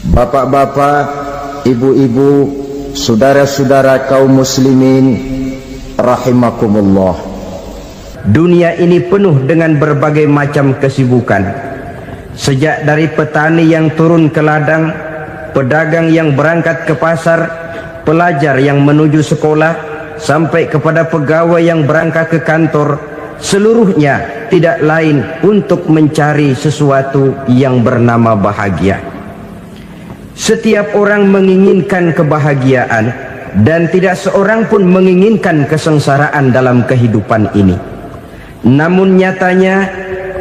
Bapak-bapak, ibu-ibu, saudara-saudara kaum muslimin rahimakumullah. Dunia ini penuh dengan berbagai macam kesibukan. Sejak dari petani yang turun ke ladang, pedagang yang berangkat ke pasar, pelajar yang menuju sekolah, sampai kepada pegawai yang berangkat ke kantor, seluruhnya tidak lain untuk mencari sesuatu yang bernama bahagia. Setiap orang menginginkan kebahagiaan, dan tidak seorang pun menginginkan kesengsaraan dalam kehidupan ini. Namun nyatanya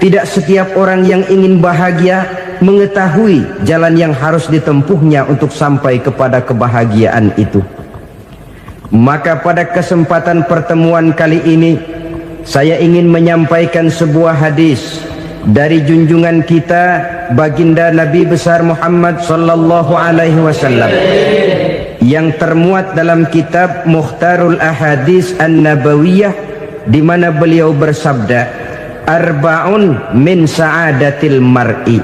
tidak setiap orang yang ingin bahagia mengetahui jalan yang harus ditempuhnya untuk sampai kepada kebahagiaan itu. Maka pada kesempatan pertemuan kali ini, saya ingin menyampaikan sebuah hadis dari junjungan kita baginda Nabi besar Muhammad sallallahu alaihi wasallam yang termuat dalam kitab Mukhtarul Ahadits An-Nabawiyah, di mana beliau bersabda, arba'un min sa'adatil mar'i.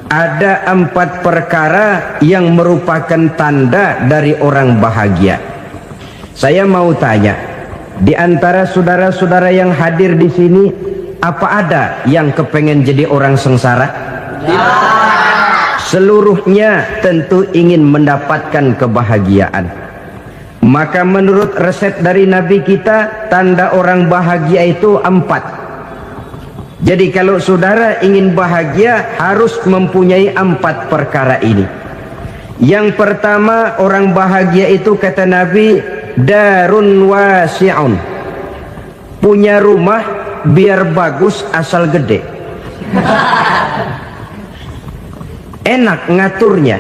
Ada 4 perkara yang merupakan tanda dari orang bahagia. Saya mau tanya, di antara saudara-saudara yang hadir di sini, apa ada yang kepengen jadi orang sengsara? Ya. Seluruhnya tentu ingin mendapatkan kebahagiaan. Maka menurut resep dari Nabi kita, tanda orang bahagia itu 4. Jadi kalau saudara ingin bahagia, harus mempunyai 4 perkara ini. Yang pertama, orang bahagia itu kata Nabi, darun wasi'un. Punya rumah biar bagus asal gede. Enak ngaturnya,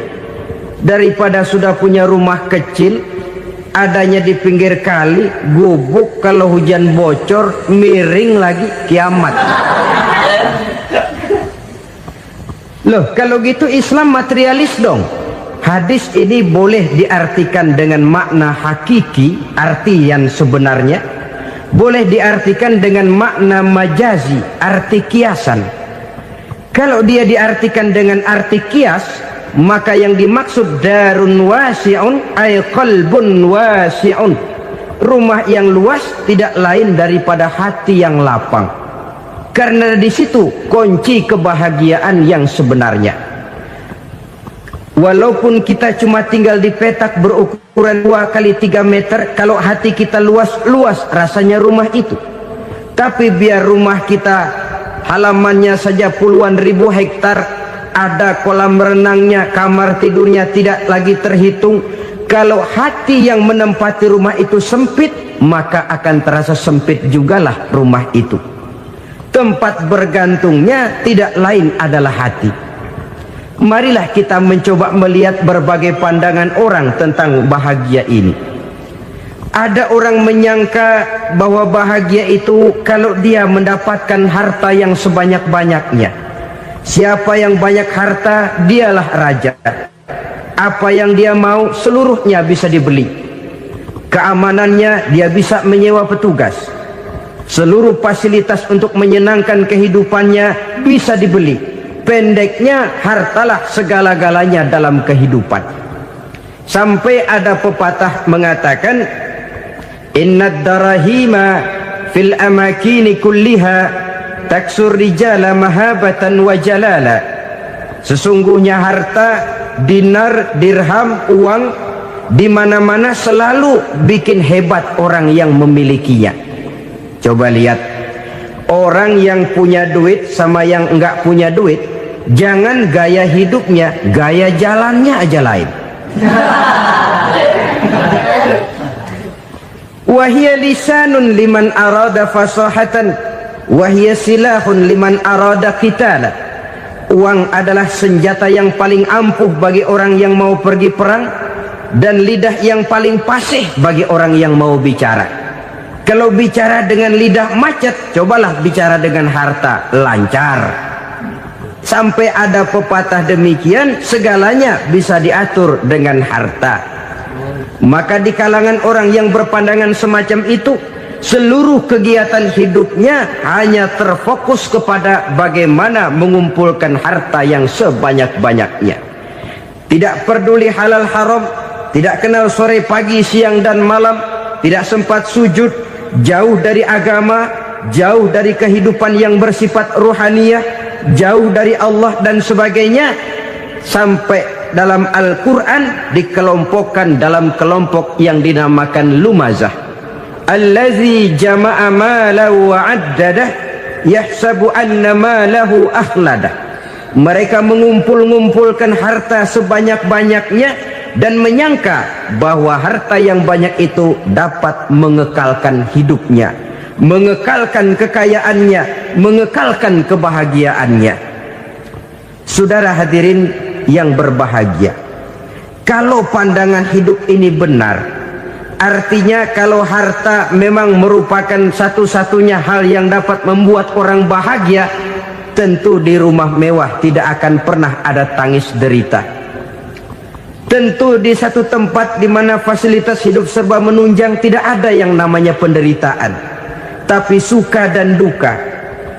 daripada sudah punya rumah kecil adanya di pinggir kali, gubuk, kalau hujan bocor, miring lagi, kiamat. Loh, kalau gitu Islam materialis dong. Hadis ini boleh diartikan dengan makna hakiki, arti yang sebenarnya, boleh diartikan dengan makna majazi, arti kiasan. Kalau dia diartikan dengan arti kias, maka yang dimaksud darun wasi'un ay qalbun wasi'un. Rumah yang luas tidak lain daripada hati yang lapang. Karena di situ kunci kebahagiaan yang sebenarnya. Walaupun kita cuma tinggal di petak berukuran 2 kali 3 meter, kalau hati kita luas-luas rasanya rumah itu. Tapi biar rumah kita halamannya saja puluhan ribu hektar, ada kolam renangnya, kamar tidurnya tidak lagi terhitung. Kalau hati yang menempati rumah itu sempit, maka akan terasa sempit jugalah rumah itu. Tempat bergantungnya tidak lain adalah hati. Marilah kita mencoba melihat berbagai pandangan orang tentang bahagia ini. Ada orang menyangka bahwa bahagia itu kalau dia mendapatkan harta yang sebanyak-banyaknya. Siapa yang banyak harta, dialah raja. Apa yang dia mau, seluruhnya bisa dibeli. Keamanannya, dia bisa menyewa petugas. Seluruh fasilitas untuk menyenangkan kehidupannya bisa dibeli. Pendeknya, hartalah segala-galanya dalam kehidupan. Sampai ada pepatah mengatakan, innad darahima fil amakini kulliha taksur rijala mahabatan wa jalala. Sesungguhnya harta, dinar, dirham, uang di mana-mana selalu bikin hebat orang yang memilikinya. Coba lihat, orang yang punya duit sama yang enggak punya duit, jangan gaya hidupnya, gaya jalannya aja lain. Wahia lisanun liman arada fasahatan, wahia silahun liman arada qitala. Uang adalah senjata yang paling ampuh bagi orang yang mau pergi perang, dan lidah yang paling fasih bagi orang yang mau bicara. Kalau bicara dengan lidah macet, cobalah bicara dengan harta, lancar. Sampai ada pepatah demikian, segalanya bisa diatur dengan harta. Maka di kalangan orang yang berpandangan semacam itu, seluruh kegiatan hidupnya hanya terfokus kepada bagaimana mengumpulkan harta yang sebanyak-banyaknya. tidak peduli halal haram, tidak kenal sore pagi siang dan malam, tidak sempat sujud, jauh dari agama, jauh dari kehidupan yang bersifat ruhaniyah, jauh dari Allah dan sebagainya, sampai dalam Al-Quran dikelompokkan dalam kelompok yang dinamakan lumazah. Allazi jama'a malahu wa 'addadah yahsabu anna malahu akhladah. Mereka mengumpul-ngumpulkan harta sebanyak-banyaknya dan menyangka bahwa harta yang banyak itu dapat mengekalkan hidupnya, mengekalkan kekayaannya, mengekalkan kebahagiaannya. Saudara hadirin yang berbahagia, kalau pandangan hidup ini benar, artinya kalau harta memang merupakan satu-satunya hal yang dapat membuat orang bahagia, tentu di rumah mewah tidak akan pernah ada tangis derita. Tentu di satu tempat di mana fasilitas hidup serba menunjang tidak ada yang namanya penderitaan. Tapi suka dan duka,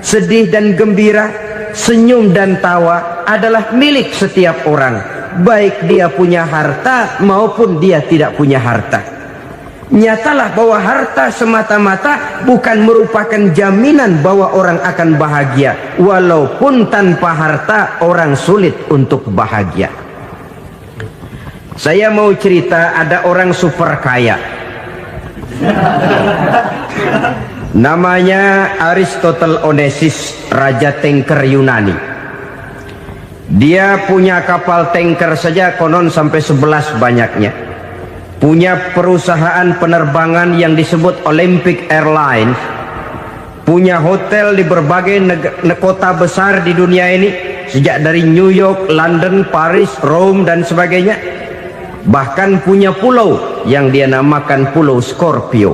sedih dan gembira, senyum dan tawa adalah milik setiap orang, baik dia punya harta maupun dia tidak punya harta. Nyatalah bahwa harta semata-mata bukan merupakan jaminan bahwa orang akan bahagia, walaupun tanpa harta orang sulit untuk bahagia. Saya mau cerita, ada orang super kaya, namanya Aristotle Onassis, raja tanker Yunani. Dia punya kapal tanker saja konon sampai 11 banyaknya. Punya perusahaan penerbangan yang disebut Olympic Airlines, punya hotel di berbagai kota besar di dunia ini, sejak dari New York, London, Paris, Rome dan sebagainya. Bahkan punya pulau yang dia namakan Pulau Scorpio.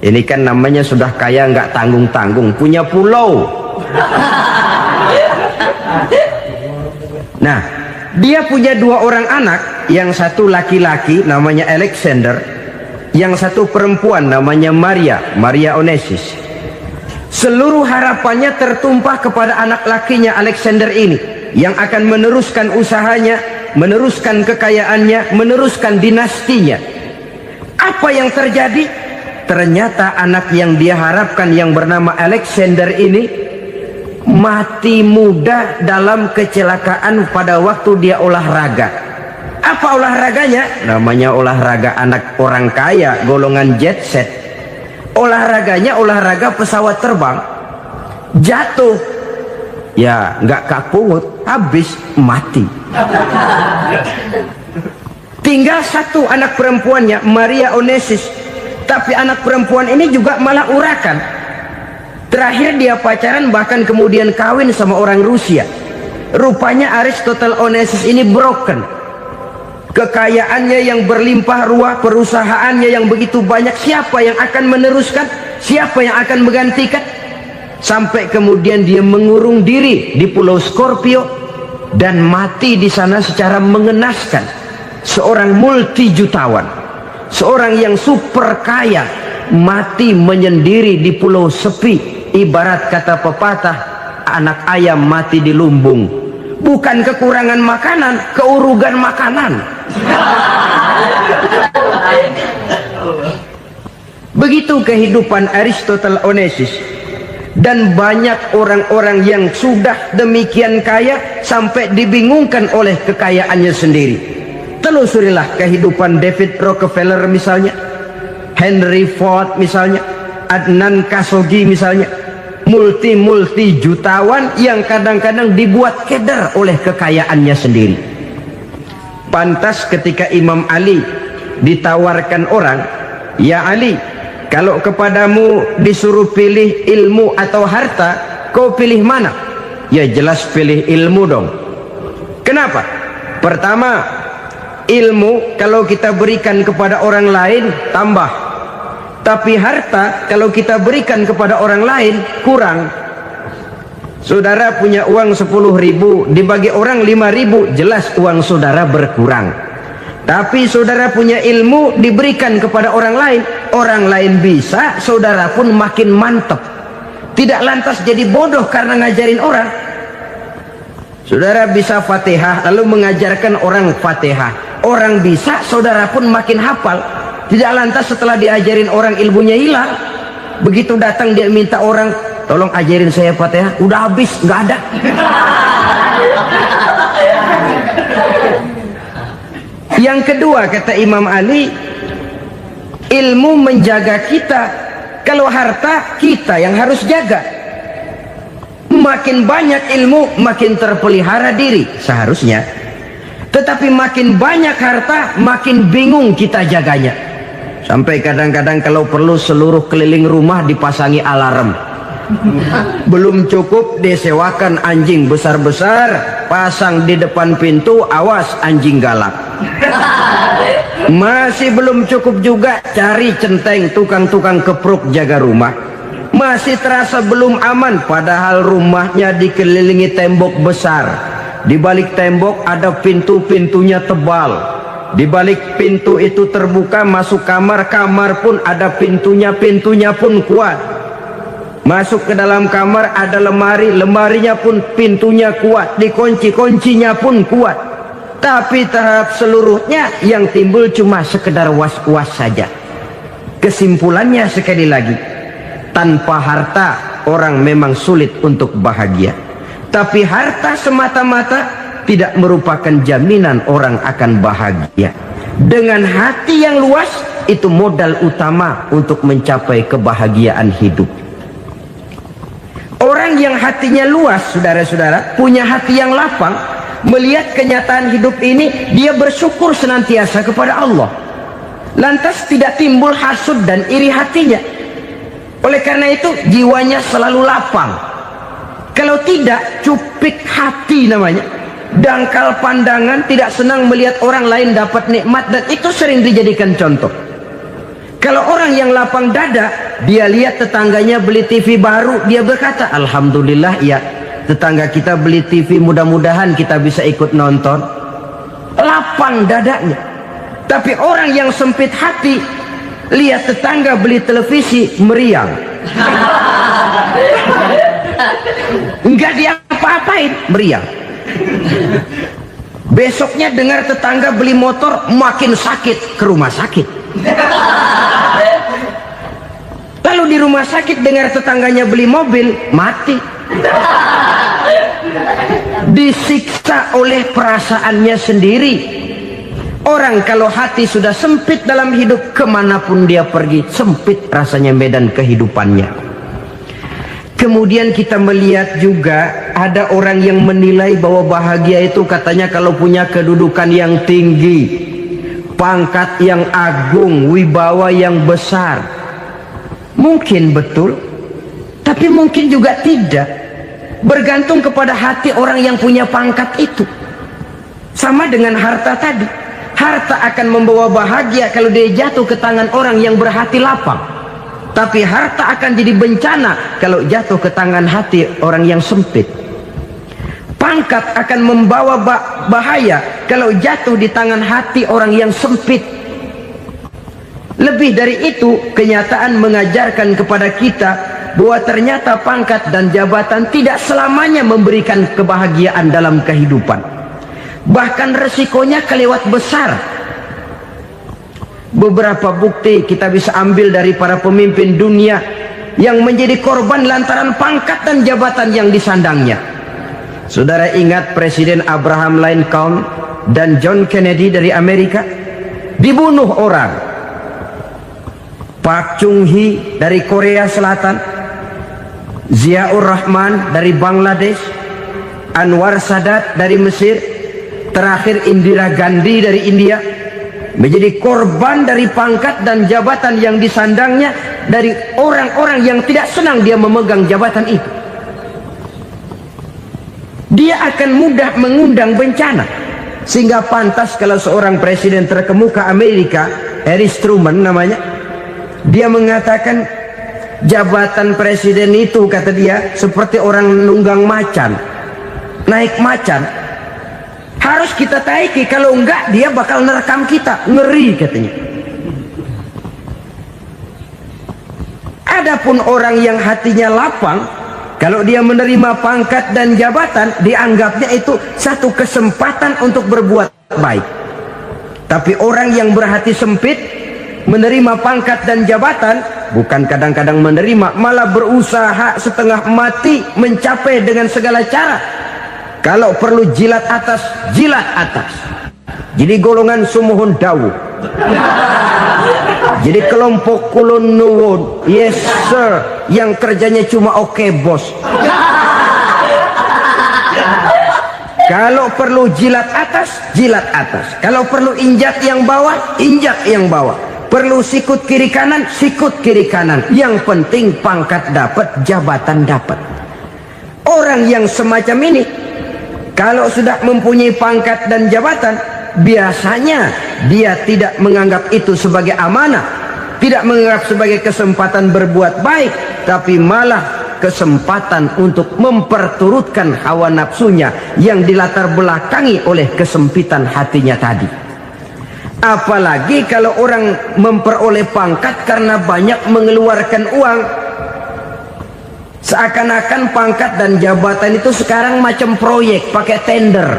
Ini kan namanya sudah kaya nggak tanggung-tanggung, punya pulau. Nah, dia punya 2 orang anak, yang satu laki-laki namanya Alexander, yang satu perempuan namanya Maria Onassis. Seluruh harapannya tertumpah kepada anak lakinya Alexander ini, yang akan meneruskan usahanya, meneruskan kekayaannya, meneruskan dinastinya. Apa yang terjadi? Ternyata anak yang dia harapkan yang bernama Alexander ini mati muda dalam kecelakaan pada waktu dia olahraga. Apa olahraganya? Namanya olahraga anak orang kaya, golongan jet set. Olahraganya olahraga pesawat terbang. Jatuh, ya nggak kapungut, habis mati. Tinggal satu anak perempuannya, Maria Onassis. Tapi anak perempuan ini juga malah urakan. Terakhir dia pacaran, bahkan kemudian kawin sama orang Rusia. Rupanya Aristotle Onassis ini broken. Kekayaannya yang berlimpah ruah, perusahaannya yang begitu banyak, siapa yang akan meneruskan? Siapa yang akan menggantikan? Sampai kemudian dia mengurung diri di Pulau Scorpio dan mati di sana secara mengenaskan. Seorang multijutawan, seorang yang super kaya, mati menyendiri di pulau sepi. Ibarat kata pepatah, anak ayam mati di lumbung. Bukan kekurangan makanan, keurugan makanan. Begitu kehidupan Aristotle Onassis. Dan banyak orang-orang yang sudah demikian kaya sampai dibingungkan oleh kekayaannya sendiri. Telusurilah kehidupan David Rockefeller misalnya, Henry Ford misalnya, Adnan Khashoggi misalnya. Multi jutawan yang kadang-kadang dibuat keder oleh kekayaannya sendiri. Pantas ketika Imam Ali ditawarkan orang, "Ya Ali, kalau kepadamu disuruh pilih ilmu atau harta, kau pilih mana?" Ya jelas pilih ilmu dong. Kenapa? Pertama, ilmu kalau kita berikan kepada orang lain tambah. Tapi harta kalau kita berikan kepada orang lain kurang. Saudara punya uang 10.000, dibagi orang 5.000, jelas uang saudara berkurang. Tapi saudara punya ilmu, diberikan kepada orang lain bisa, saudara pun makin mantap. Tidak lantas jadi bodoh karena ngajarin orang. Saudara bisa Fatihah lalu mengajarkan orang Fatihah. Orang bisa, saudara pun makin hafal. Tidak lantas setelah diajarin orang ilmunya hilang. Begitu datang dia minta orang, tolong ajarin saya Fatihah, udah habis, nggak ada. Yang kedua kata Imam Ali, ilmu menjaga kita. Kalau harta, kita yang harus jaga. Makin banyak ilmu, makin terpelihara diri seharusnya. Tetapi makin banyak harta, makin bingung kita jaganya. Sampai kadang-kadang kalau perlu seluruh keliling rumah dipasangi alarm. Belum cukup disewakan anjing besar-besar, pasang di depan pintu, awas anjing galak. Masih belum cukup juga, cari centeng tukang-tukang kepruk jaga rumah. Masih terasa belum aman, padahal rumahnya dikelilingi tembok besar. Di balik tembok ada pintu-pintunya tebal. Di balik pintu itu terbuka masuk kamar, kamar pun ada pintunya, pintunya pun kuat. Masuk ke dalam kamar ada lemari, lemarinya pun pintunya kuat, dikunci, kuncinya pun kuat. Tapi terhadap seluruhnya yang timbul cuma sekedar was-was saja. Kesimpulannya sekali lagi, tanpa harta orang memang sulit untuk bahagia. Tapi harta semata-mata tidak merupakan jaminan orang akan bahagia. Dengan hati yang luas, itu modal utama untuk mencapai kebahagiaan hidup. Orang yang hatinya luas, saudara-saudara, punya hati yang lapang, melihat kenyataan hidup ini, dia bersyukur senantiasa kepada Allah. Lantas tidak timbul hasud dan iri hatinya. Oleh karena itu jiwanya selalu lapang. Kalau tidak, cupik hati namanya, dangkal pandangan, tidak senang melihat orang lain dapat nikmat, dan itu sering dijadikan contoh. Kalau orang yang lapang dada, dia lihat tetangganya beli TV baru, dia berkata, alhamdulillah ya, tetangga kita beli TV, mudah-mudahan kita bisa ikut nonton. Lapang dadanya. Tapi orang yang sempit hati, lihat tetangga beli televisi, meriang. Enggak diapa-apain, meriang. Besoknya dengar tetangga beli motor, makin sakit, ke rumah sakit. Lalu di rumah sakit dengar tetangganya beli mobil, mati. Disiksa oleh perasaannya sendiri. Orang kalau hati sudah sempit dalam hidup, kemanapun dia pergi, sempit rasanya medan kehidupannya. Kemudian kita melihat juga ada orang yang menilai bahwa bahagia itu katanya kalau punya kedudukan yang tinggi, pangkat yang agung, wibawa yang besar. Mungkin betul, tapi mungkin juga tidak. Bergantung kepada hati orang yang punya pangkat itu. Sama dengan harta tadi. Harta akan membawa bahagia kalau dia jatuh ke tangan orang yang berhati lapang. Tapi harta akan jadi bencana kalau jatuh ke tangan hati orang yang sempit. Pangkat akan membawa bahaya kalau jatuh di tangan hati orang yang sempit. Lebih dari itu, kenyataan mengajarkan kepada kita bahwa ternyata pangkat dan jabatan tidak selamanya memberikan kebahagiaan dalam kehidupan. Bahkan resikonya kelewat besar. Beberapa bukti kita bisa ambil dari para pemimpin dunia yang menjadi korban lantaran pangkat dan jabatan yang disandangnya. Saudara ingat Presiden Abraham Lincoln dan John Kennedy dari Amerika? Dibunuh orang. Park Chung-hee dari Korea Selatan, Ziaur Rahman dari Bangladesh, Anwar Sadat dari Mesir, terakhir Indira Gandhi dari India, menjadi korban dari pangkat dan jabatan yang disandangnya dari orang-orang yang tidak senang dia memegang jabatan itu. Dia akan mudah mengundang bencana. Sehingga pantas kalau seorang presiden terkemuka Amerika, Harry Truman namanya, dia mengatakan jabatan presiden itu, kata dia, seperti orang nunggang macan, naik macan. Harus kita taiki, kalau enggak dia bakal nerekam kita, ngeri katanya. Adapun orang yang hatinya lapang, Kalau dia menerima pangkat dan jabatan, dianggapnya itu satu kesempatan untuk berbuat baik. Tapi orang yang berhati sempit, menerima pangkat dan jabatan, bukan kadang-kadang menerima, malah berusaha setengah mati mencapai dengan segala cara. Kalau perlu jilat atas, jilat atas. Jadi golongan sumuhun dawu. Jadi kelompok kulon nuwun, yes sir, yang kerjanya cuma oke bos. Kalau perlu jilat atas, jilat atas. Kalau perlu injak yang bawah, injak yang bawah. Perlu sikut kiri kanan, sikut kiri kanan. Yang penting pangkat dapat, jabatan dapat. Orang yang semacam ini, kalau sudah mempunyai pangkat dan jabatan, biasanya dia tidak menganggap itu sebagai amanah, tidak menganggap sebagai kesempatan berbuat baik, tapi malah kesempatan untuk memperturutkan hawa nafsunya yang dilatar belakangi oleh kesempitan hatinya tadi. Apalagi kalau orang memperoleh pangkat karena banyak mengeluarkan uang, seakan-akan pangkat dan jabatan itu sekarang macam proyek pakai tender.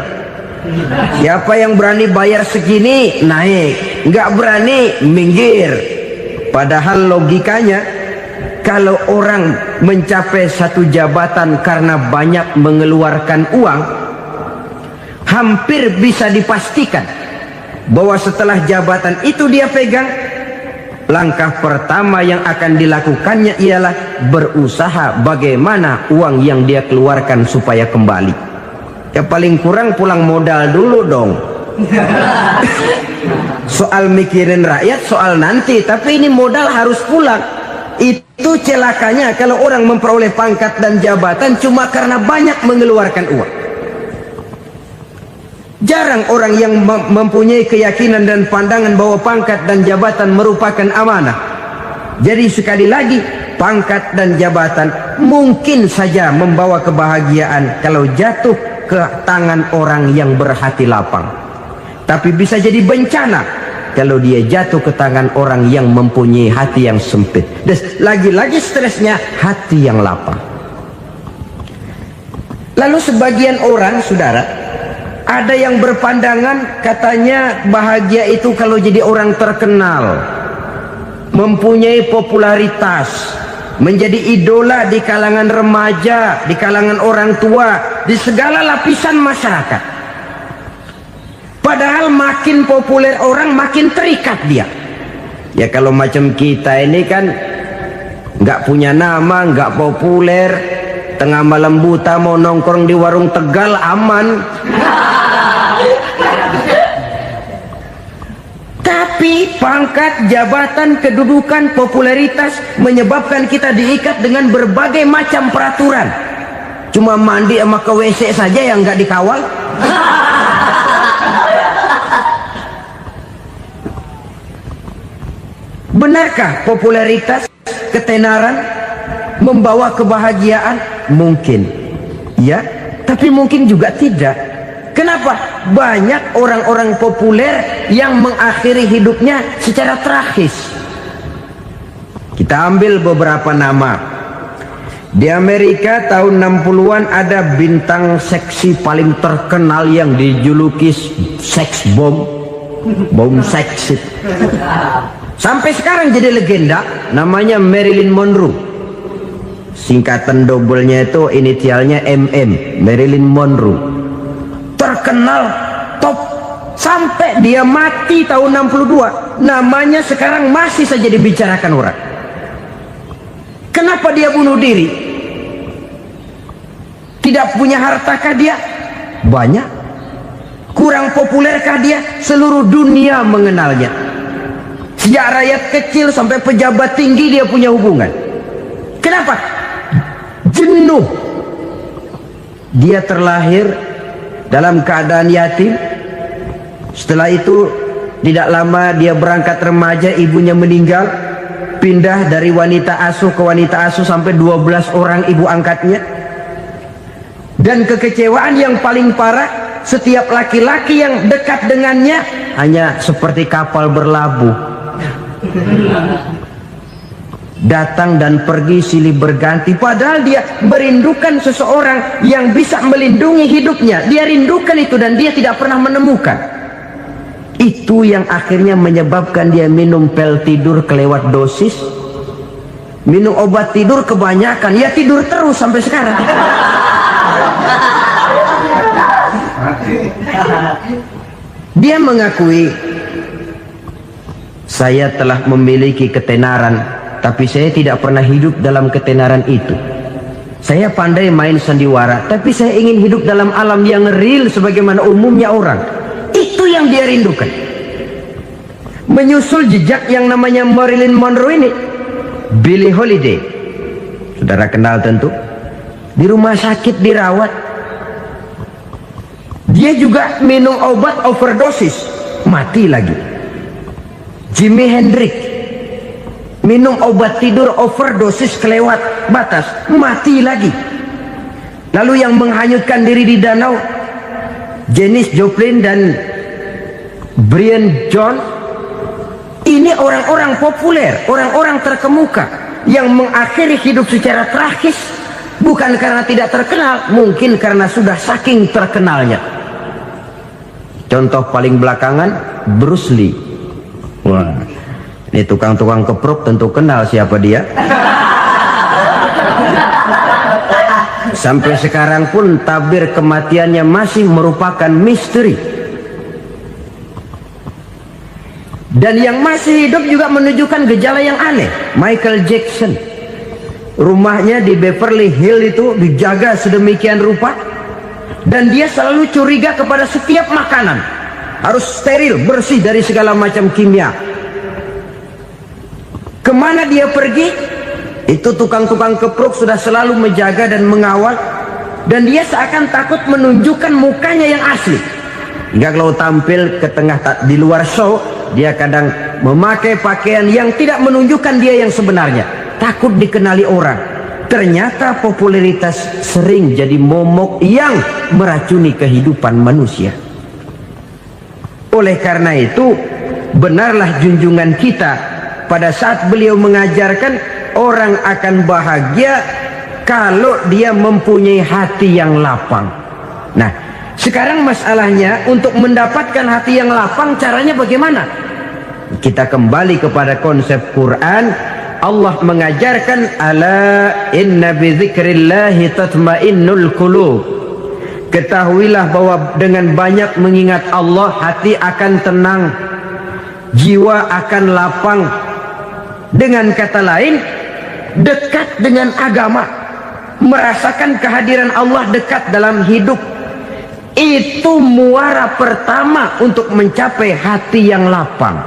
Siapa yang berani bayar segini naik, nggak berani minggir. Padahal logikanya, kalau orang mencapai satu jabatan karena banyak mengeluarkan uang, hampir bisa dipastikan bahwa setelah jabatan itu dia pegang, langkah pertama yang akan dilakukannya ialah berusaha bagaimana uang yang dia keluarkan supaya kembali. Ya paling kurang pulang modal dulu dong. Soal mikirin rakyat soal nanti, tapi ini modal harus pulang. Itu celakanya kalau orang memperoleh pangkat dan jabatan cuma karena banyak mengeluarkan uang. Jarang orang yang mempunyai keyakinan dan pandangan bahwa pangkat dan jabatan merupakan amanah. Jadi sekali lagi, pangkat dan jabatan mungkin saja membawa kebahagiaan kalau jatuh ke tangan orang yang berhati lapang. Tapi bisa jadi bencana kalau dia jatuh ke tangan orang yang mempunyai hati yang sempit. Dan lagi-lagi stresnya hati yang lapang. Lalu sebagian orang, saudara, ada yang berpandangan katanya bahagia itu kalau jadi orang terkenal, mempunyai popularitas, menjadi idola di kalangan remaja, di kalangan orang tua, di segala lapisan masyarakat. Padahal makin populer orang, makin terikat dia. Ya kalau macam kita ini kan nggak punya nama, nggak populer, tengah malam buta mau nongkrong di warung Tegal aman. Tapi pangkat, jabatan, kedudukan, popularitas menyebabkan kita diikat dengan berbagai macam peraturan. Cuma mandi sama ke WC saja yang nggak dikawal. Benarkah popularitas, ketenaran membawa kebahagiaan? Mungkin ya, tapi mungkin juga tidak. Kenapa? Banyak orang-orang populer yang mengakhiri hidupnya secara tragis. Kita ambil beberapa nama. Di Amerika tahun 60-an ada bintang seksi paling terkenal yang dijuluki seks bom, bom seksi. Sampai sekarang jadi legenda, namanya Marilyn Monroe. Singkatan doublenya itu inisialnya MM, Marilyn Monroe. Terkenal, top, sampai dia mati tahun 62. Namanya sekarang masih saja dibicarakan orang. Kenapa dia bunuh diri? Tidak punya hartakah dia? Banyak. Kurang populerkah dia? Seluruh dunia mengenalnya. Sejak rakyat kecil sampai pejabat tinggi dia punya hubungan. Kenapa? Jenuh. Dia terlahir dalam keadaan yatim. Setelah itu tidak lama dia berangkat remaja, ibunya meninggal. Pindah dari wanita asuh ke wanita asuh sampai 12 orang ibu angkatnya. Dan kekecewaan yang paling parah, setiap laki-laki yang dekat dengannya hanya seperti kapal berlabuh. datang dan pergi silih berganti, padahal dia merindukan seseorang yang bisa melindungi hidupnya. Dia rindukan itu dan dia tidak pernah menemukan. Itu yang akhirnya menyebabkan dia minum pil tidur kelewat dosis, minum obat tidur kebanyakan, ya tidur terus sampai sekarang. Dia mengakui, saya telah memiliki ketenaran, tapi saya tidak pernah hidup dalam ketenaran itu. Saya pandai main sandiwara, tapi saya ingin hidup dalam alam yang real sebagaimana umumnya orang. Itu yang dia rindukan. Menyusul jejak yang namanya Marilyn Monroe ini, Billie Holiday, saudara kenal tentu, di rumah sakit dirawat. Dia juga minum obat overdosis, mati lagi. Jimi Hendrix minum obat tidur overdosis kelewat batas, mati lagi. Lalu yang menghanyutkan diri di danau, Janis Joplin dan Brian Jones. Ini orang-orang populer, orang-orang terkemuka yang mengakhiri hidup secara tragis, bukan karena tidak terkenal, mungkin karena sudah saking terkenalnya. Contoh paling belakangan, Bruce Lee. Wah, ini tukang-tukang keprok tentu kenal siapa dia. Sampai sekarang pun tabir kematiannya masih merupakan misteri. Dan yang masih hidup juga menunjukkan gejala yang aneh. Michael Jackson, rumahnya di Beverly Hills itu dijaga sedemikian rupa, dan dia selalu curiga kepada setiap makanan harus steril, bersih dari segala macam kimia. Kemana dia pergi, itu tukang-tukang keprok sudah selalu menjaga dan mengawal, dan dia seakan takut menunjukkan mukanya yang asli. Hingga kalau tampil ke tengah di luar show, dia kadang memakai pakaian yang tidak menunjukkan dia yang sebenarnya, takut dikenali orang. Ternyata popularitas sering jadi momok yang meracuni kehidupan manusia. Oleh karena itu, benarlah junjungan kita pada saat beliau mengajarkan orang akan bahagia kalau dia mempunyai hati yang lapang. Nah, sekarang masalahnya untuk mendapatkan hati yang lapang, caranya bagaimana? Kita kembali kepada konsep Quran. Allah mengajarkan, ala inna bi dzikrillahi tatmainnul qulub. Ketahuilah bahwa dengan banyak mengingat Allah, hati akan tenang, jiwa akan lapang. Dengan kata lain, dekat dengan agama, merasakan kehadiran Allah dekat dalam hidup. Itu muara pertama untuk mencapai hati yang lapang.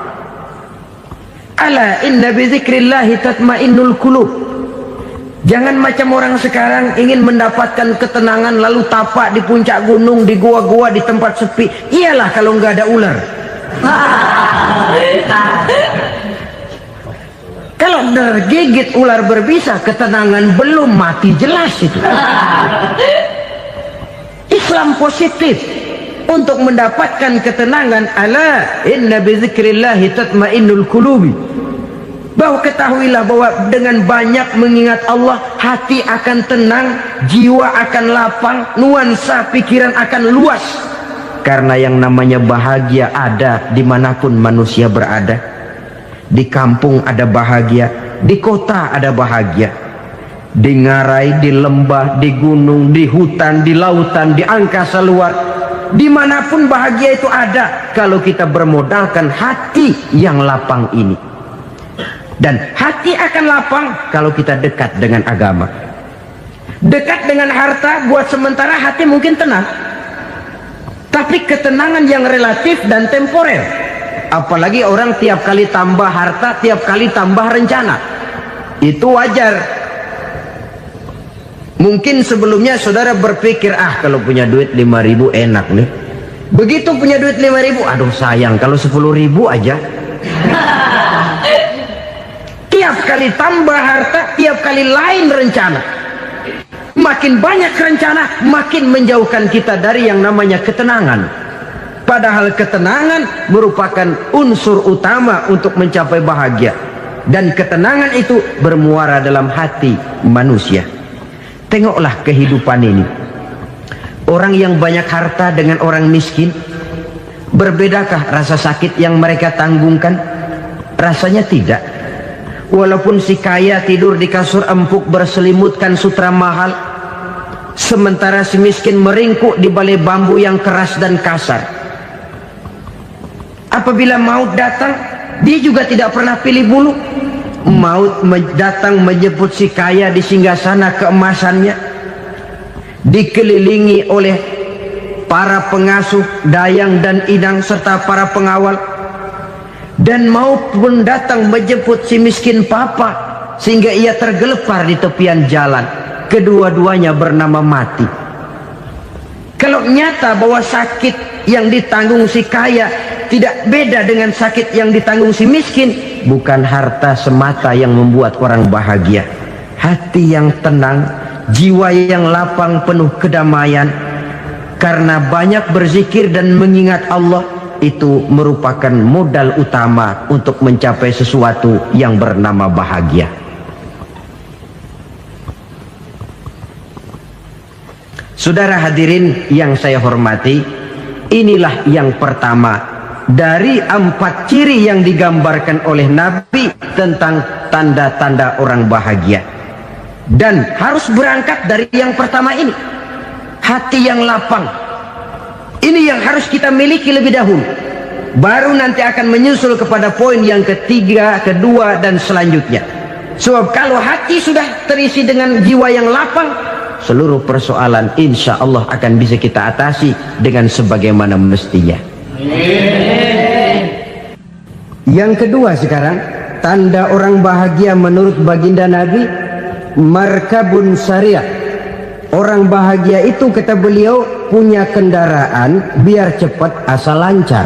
Ala inna bi dzikrillahi tatmainnul qulub. Jangan macam orang sekarang ingin mendapatkan ketenangan lalu tapak di puncak gunung, di gua-gua, di tempat sepi. Iyalah kalau nggak ada ular. Kalau tergigit ular berbisa, ketenangan belum, mati jelas itu. Islam positif untuk mendapatkan ketenangan. Ala inna bi dzikrillahi tatmainnul qulubi. Bahwa ketahuilah bahwa dengan banyak mengingat Allah, hati akan tenang, jiwa akan lapang, nuansa pikiran akan luas. Karena yang namanya bahagia ada dimanapun manusia berada. Di kampung ada bahagia, di kota ada bahagia, di ngarai, di lembah, di gunung, di hutan, di lautan, di angkasa luar, dimanapun bahagia itu ada kalau kita bermodalkan hati yang lapang ini. Dan hati akan lapang kalau kita dekat dengan agama. Dekat dengan harta buat sementara hati mungkin tenang, tapi ketenangan yang relatif dan temporer. Apalagi orang tiap kali tambah harta, tiap kali tambah rencana, itu wajar. Mungkin sebelumnya saudara berpikir, kalau punya duit 5.000 enak nih. Begitu punya duit 5.000, aduh sayang kalau 10.000 aja. Tiap kali tambah harta, tiap kali lain rencana. Makin banyak rencana, makin menjauhkan kita dari yang namanya ketenangan. Padahal ketenangan merupakan unsur utama untuk mencapai bahagia. dan ketenangan itu bermuara dalam hati manusia. Tengoklah kehidupan ini. Orang yang banyak harta dengan orang miskin, berbedakah rasa sakit yang mereka tanggungkan? Rasanya tidak. Walaupun si kaya tidur di kasur empuk berselimutkan sutra mahal, sementara si miskin meringkuk di balai bambu yang keras dan kasar. Apabila maut datang, dia juga tidak pernah pilih bulu. Maut datang menjemput si kaya di singgasana keemasannya, dikelilingi oleh para pengasuh, dayang dan idang serta para pengawal. Dan maut pun datang menjemput si miskin papa, sehingga ia tergelepar di tepian jalan. Kedua-duanya bernama mati. Kalau nyata bahwa sakit yang ditanggung si kaya tidak beda dengan sakit yang ditanggung si miskin, bukan harta semata yang membuat orang bahagia. Hati yang tenang, jiwa yang lapang penuh kedamaian, karena banyak berzikir dan mengingat Allah, itu merupakan modal utama untuk mencapai sesuatu yang bernama bahagia. Saudara hadirin yang saya hormati, inilah yang pertama dari 4 ciri yang digambarkan oleh Nabi tentang tanda-tanda orang bahagia. Dan harus berangkat dari yang pertama ini, hati yang lapang. Ini yang harus kita miliki lebih dahulu, baru nanti akan menyusul kepada poin yang ketiga, kedua, dan selanjutnya. Sebab kalau hati sudah terisi dengan jiwa yang lapang, seluruh persoalan insya Allah akan bisa kita atasi dengan sebagaimana mestinya. Yang kedua sekarang, tanda orang bahagia menurut baginda Nabi, markabun syariah. Orang bahagia itu, kata beliau, punya kendaraan biar cepat asal lancar.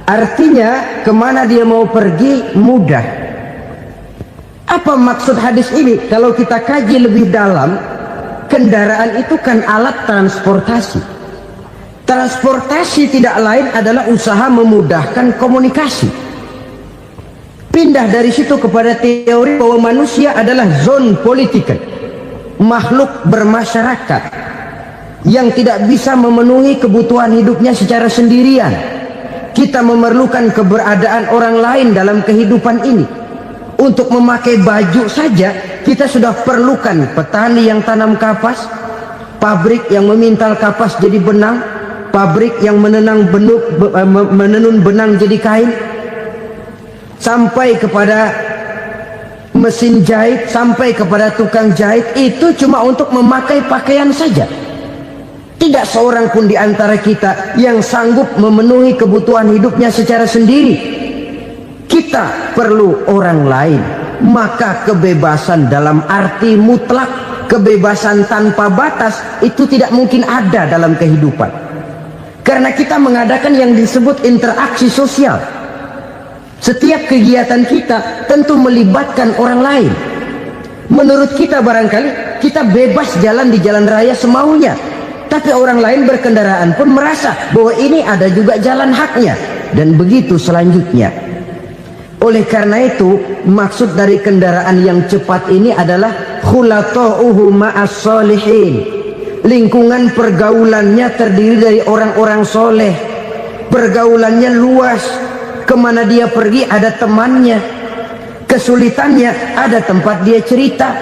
Artinya kemana dia mau pergi mudah. Apa maksud hadis ini? Kalau kita kaji lebih dalam, kendaraan itu kan alat transportasi. Transportasi tidak lain adalah usaha memudahkan komunikasi. Pindah dari situ kepada teori bahwa manusia adalah zon political, makhluk bermasyarakat yang tidak bisa memenuhi kebutuhan hidupnya secara sendirian. Kita memerlukan keberadaan orang lain dalam kehidupan ini. Untuk memakai baju saja kita sudah perlukan petani yang tanam kapas, pabrik yang memintal kapas jadi benang, pabrik yang menenun benang jadi kain, sampai kepada mesin jahit, sampai kepada tukang jahit. Itu cuma untuk memakai pakaian saja. Tidak seorang pun di antara kita yang sanggup memenuhi kebutuhan hidupnya secara sendiri. Kita perlu orang lain. Maka kebebasan dalam arti mutlak, kebebasan tanpa batas, itu tidak mungkin ada dalam kehidupan. Karena kita mengadakan yang disebut interaksi sosial. Setiap kegiatan kita tentu melibatkan orang lain. Menurut kita barangkali kita bebas jalan di jalan raya semaunya, tapi orang lain berkendaraan pun merasa bahwa ini ada juga jalan haknya, dan begitu selanjutnya. Oleh karena itu, maksud dari kendaraan yang cepat ini adalah khulatuhu ma'as solihin. Lingkungan pergaulannya terdiri dari orang-orang soleh. Pergaulannya luas. Kemana dia pergi ada temannya. Kesulitannya ada tempat dia cerita.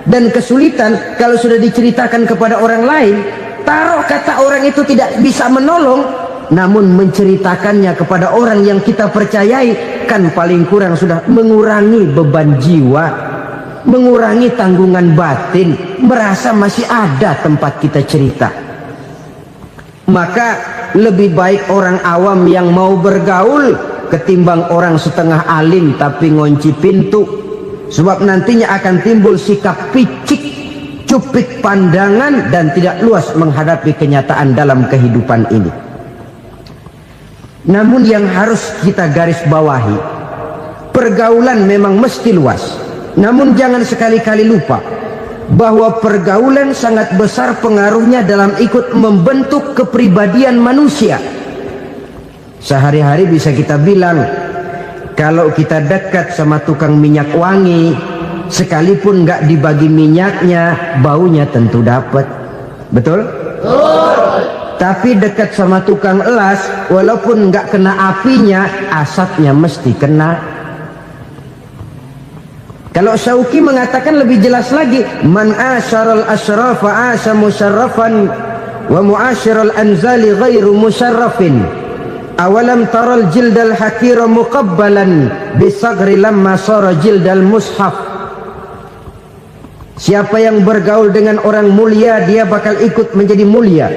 Dan kesulitan kalau sudah diceritakan kepada orang lain, taruh kata orang itu tidak bisa menolong, namun menceritakannya kepada orang yang kita percayai, kan paling kurang sudah mengurangi beban jiwa, mengurangi tanggungan batin, merasa masih ada tempat kita cerita. Maka lebih baik orang awam yang mau bergaul ketimbang orang setengah alim tapi ngunci pintu. Sebab nantinya akan timbul sikap picik, cupik pandangan, dan tidak luas menghadapi kenyataan dalam kehidupan ini. Namun yang harus kita garis bawahi, pergaulan memang mesti luas. Namun jangan sekali-kali lupa bahwa pergaulan sangat besar pengaruhnya dalam ikut membentuk kepribadian manusia. Sehari-hari bisa kita bilang Kalau kita dekat sama tukang minyak wangi, sekalipun nggak dibagi minyaknya, baunya tentu dapat. Betul? Tapi dekat sama tukang elas, walaupun nggak kena apinya, asapnya mesti kena. Kalau Syauqi mengatakan lebih jelas lagi, man asyaral asyrafa asya musyarrafan wa muasyiral anzali ghairu musyarrafin. Awalam taral jildal hakira muqabbalan bisagri lamma sara jildal mushaf. Siapa yang bergaul dengan orang mulia, dia bakal ikut menjadi mulia.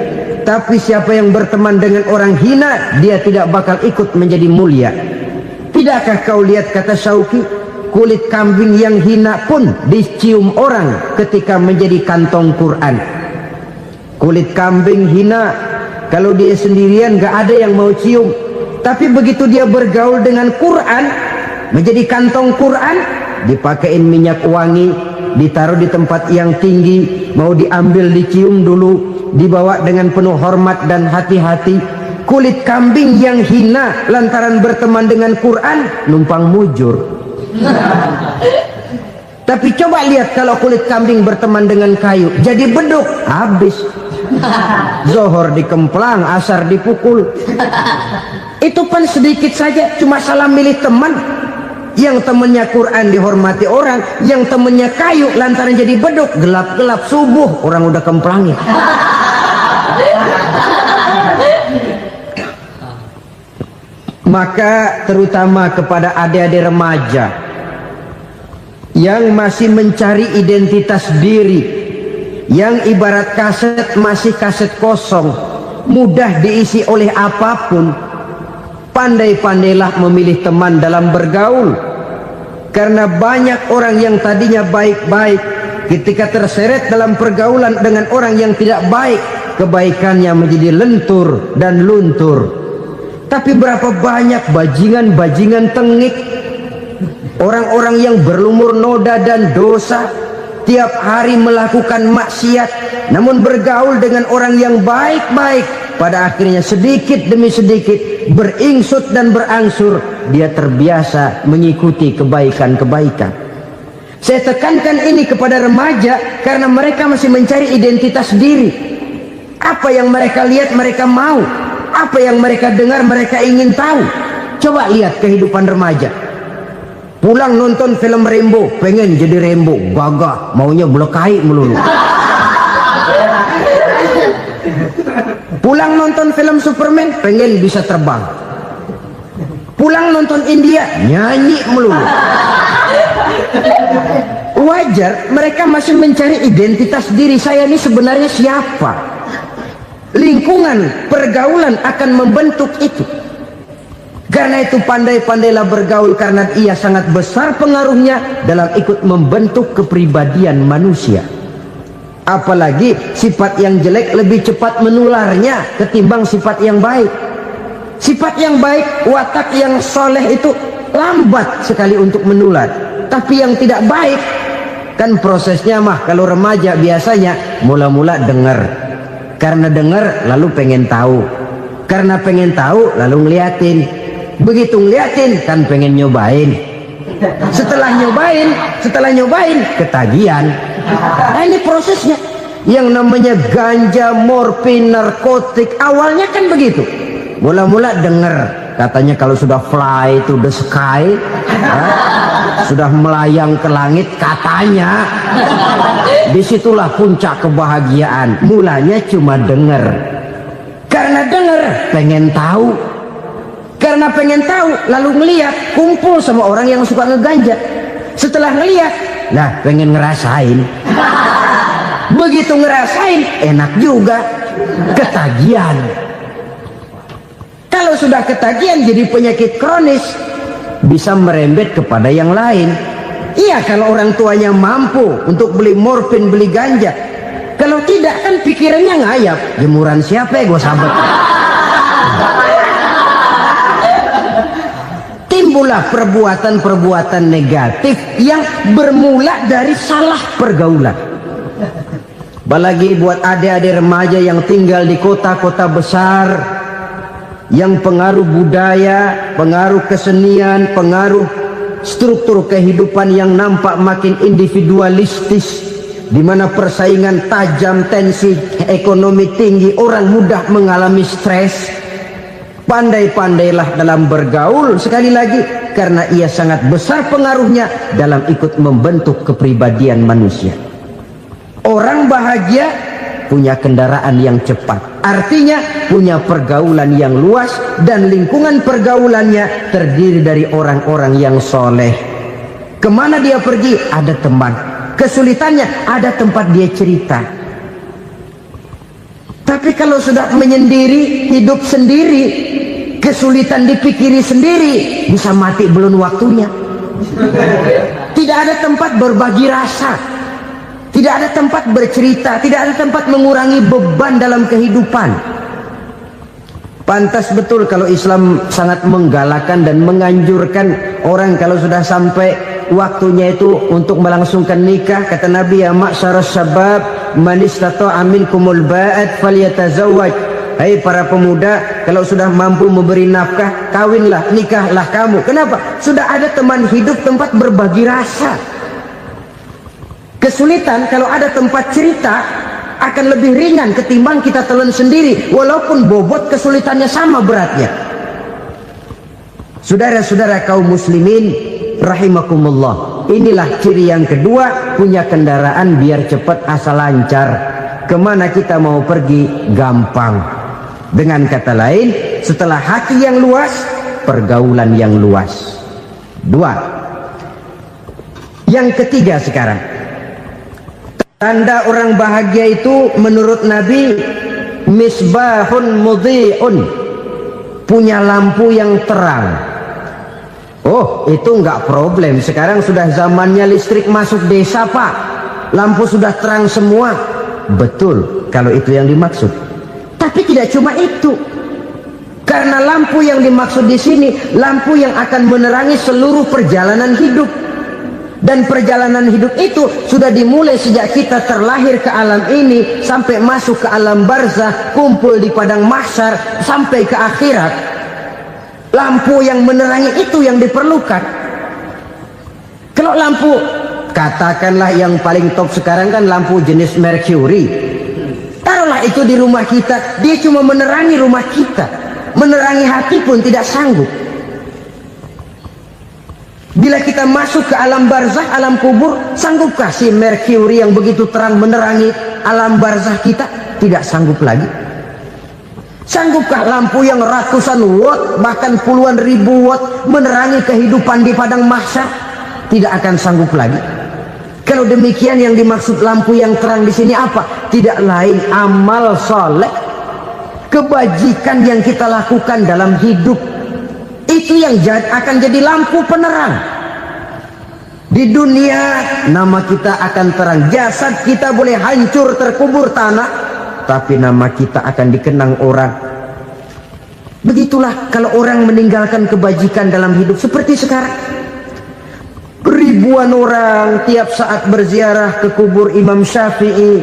Tapi siapa yang berteman dengan orang hina, dia tidak bakal ikut menjadi mulia. Tidakkah kau lihat, kata Syauqi, kulit kambing yang hina pun dicium orang ketika menjadi kantong Quran. Kulit kambing hina, kalau dia sendirian gak ada yang mau cium. Tapi begitu dia bergaul dengan Quran, menjadi kantong Quran, dipakein minyak wangi, ditaruh di tempat yang tinggi, mau diambil dicium dulu, dibawa dengan penuh hormat dan hati-hati. Kulit kambing yang hina lantaran berteman dengan Quran, numpang mujur. Tapi coba lihat kalau kulit kambing berteman dengan kayu, jadi beduk, habis. Zohor dikemplang, asar dipukul. Itu pun sedikit saja, cuma salah milih teman. Yang temannya Quran dihormati orang, yang temannya kayu lantaran jadi beduk, gelap-gelap subuh orang udah kemplangnya. Maka terutama kepada adik-adik remaja yang masih mencari identitas diri, yang ibarat kaset masih kaset kosong, mudah diisi oleh apapun, pandai-pandailah memilih teman dalam bergaul. Karena banyak orang yang tadinya baik-baik, ketika terseret dalam pergaulan dengan orang yang tidak baik, kebaikannya menjadi lentur dan luntur. Tapi berapa banyak bajingan-bajingan tengik, orang-orang yang berlumur noda dan dosa, tiap hari melakukan maksiat, namun bergaul dengan orang yang baik-baik, pada akhirnya sedikit demi sedikit beringsut dan berangsur dia terbiasa mengikuti kebaikan-kebaikan. Saya tekankan ini kepada remaja karena mereka masih mencari identitas diri. Apa yang mereka lihat mereka mau, apa yang mereka dengar mereka ingin tahu. Coba lihat kehidupan remaja. Pulang nonton film Rambo, pengen jadi Rambo, gagah, maunya belekai melulu. Pulang nonton film Superman, pengen bisa terbang. Pulang nonton India, nyanyi melulu. Wajar, mereka masih mencari identitas diri. Saya ini sebenarnya siapa? Lingkungan, pergaulan akan membentuk itu. Karena itu pandai-pandailah bergaul, karena ia sangat besar pengaruhnya dalam ikut membentuk kepribadian manusia. Apalagi sifat yang jelek lebih cepat menularnya ketimbang sifat yang baik. Sifat yang baik, watak yang soleh itu lambat sekali untuk menular. Tapi yang tidak baik, kan prosesnya mah kalau remaja biasanya mula-mula dengar. Karena dengar lalu pengen tahu. Karena pengen tahu lalu ngeliatin. Begitu ngeliatin kan pengen nyobain. Setelah nyobain ketagihan. Nah, ini prosesnya. Yang namanya ganja, morfin, narkotik awalnya kan begitu. Mula-mula dengar katanya kalau sudah fly to the sky, sudah melayang ke langit katanya, disitulah puncak kebahagiaan. Mulanya cuma dengar. Karena dengar pengen tahu. Karena pengen tahu lalu ngeliat, kumpul sama orang yang suka ngeganja. Setelah ngeliat, nah pengen ngerasain. Begitu ngerasain enak juga, ketagihan. Kalau sudah ketagihan jadi penyakit kronis, bisa merembet kepada yang lain. Iya, kalau orang tuanya mampu untuk beli morfin, beli ganja. Kalau tidak kan pikirannya ngayap, jemuran siapa ya gue sabet. Timbullah perbuatan-perbuatan negatif yang bermula dari salah pergaulan. Apalagi buat adik-adik remaja yang tinggal di kota-kota besar, yang pengaruh budaya, pengaruh kesenian, pengaruh struktur kehidupan yang nampak makin individualistis, di mana persaingan tajam, tensi ekonomi tinggi, orang mudah mengalami stres. Pandai-pandailah dalam bergaul, sekali lagi, karena ia sangat besar pengaruhnya dalam ikut membentuk kepribadian manusia. Orang bahagia punya kendaraan yang cepat, artinya punya pergaulan yang luas, dan lingkungan pergaulannya terdiri dari orang-orang yang soleh. Kemana dia pergi, ada teman. Kesulitannya, ada tempat dia cerita. Tapi kalau sudah menyendiri, hidup sendiri, kesulitan dipikiri sendiri, bisa mati belum waktunya. Tidak ada tempat berbagi rasa, tidak ada tempat bercerita, tidak ada tempat mengurangi beban dalam kehidupan. Pantas betul kalau Islam sangat menggalakkan dan menganjurkan orang kalau sudah sampai waktunya itu untuk melangsungkan nikah. Kata Nabi, ya ma'syaras syabab man istata'a minkumul ba'at falyatazawwaj. Hai para pemuda, kalau sudah mampu memberi nafkah, kawinlah, nikahlah kamu. Kenapa? Sudah ada teman hidup, tempat berbagi rasa. Kesulitan kalau ada tempat cerita akan lebih ringan ketimbang kita telan sendiri, walaupun bobot kesulitannya sama beratnya. Saudara-saudara kaum muslimin rahimakumullah, inilah ciri yang kedua, punya kendaraan biar cepat asal lancar. Kemana kita mau pergi gampang. Dengan kata lain, setelah hati yang luas, pergaulan yang luas. Dua. Yang ketiga sekarang, tanda orang bahagia itu menurut Nabi, misbahun mudhi'un, punya lampu yang terang. Oh, itu enggak problem. Sekarang sudah zamannya listrik masuk desa, Pak. Lampu sudah terang semua. Betul, kalau itu yang dimaksud. Tapi tidak cuma itu. Karena lampu yang dimaksud di sini, lampu yang akan menerangi seluruh perjalanan hidup. Dan perjalanan hidup itu sudah dimulai sejak kita terlahir ke alam ini, sampai masuk ke alam barzah, kumpul di padang mahsyar, sampai ke akhirat. Lampu yang menerangi itu yang diperlukan. Kalau lampu, katakanlah yang paling top sekarang kan lampu jenis Mercury. Taruhlah itu di rumah kita, dia cuma menerangi rumah kita, menerangi hati pun tidak sanggup. Bila kita masuk ke alam barzah, alam kubur, sanggupkah si Mercury yang begitu terang menerangi alam barzah kita? Tidak sanggup lagi. Sanggupkah lampu yang ratusan watt, bahkan puluhan ribu watt menerangi kehidupan di padang mahsyar? Tidak akan sanggup lagi. Kalau demikian, yang dimaksud lampu yang terang di sini apa? Tidak lain amal soleh, kebajikan yang kita lakukan dalam hidup. Itu yang akan jadi lampu penerang. Di dunia nama kita akan terang, jasad kita boleh hancur terkubur tanah, tapi nama kita akan dikenang orang. Begitulah kalau orang meninggalkan kebajikan dalam hidup seperti sekarang. Ribuan orang tiap saat berziarah ke kubur Imam Syafi'i,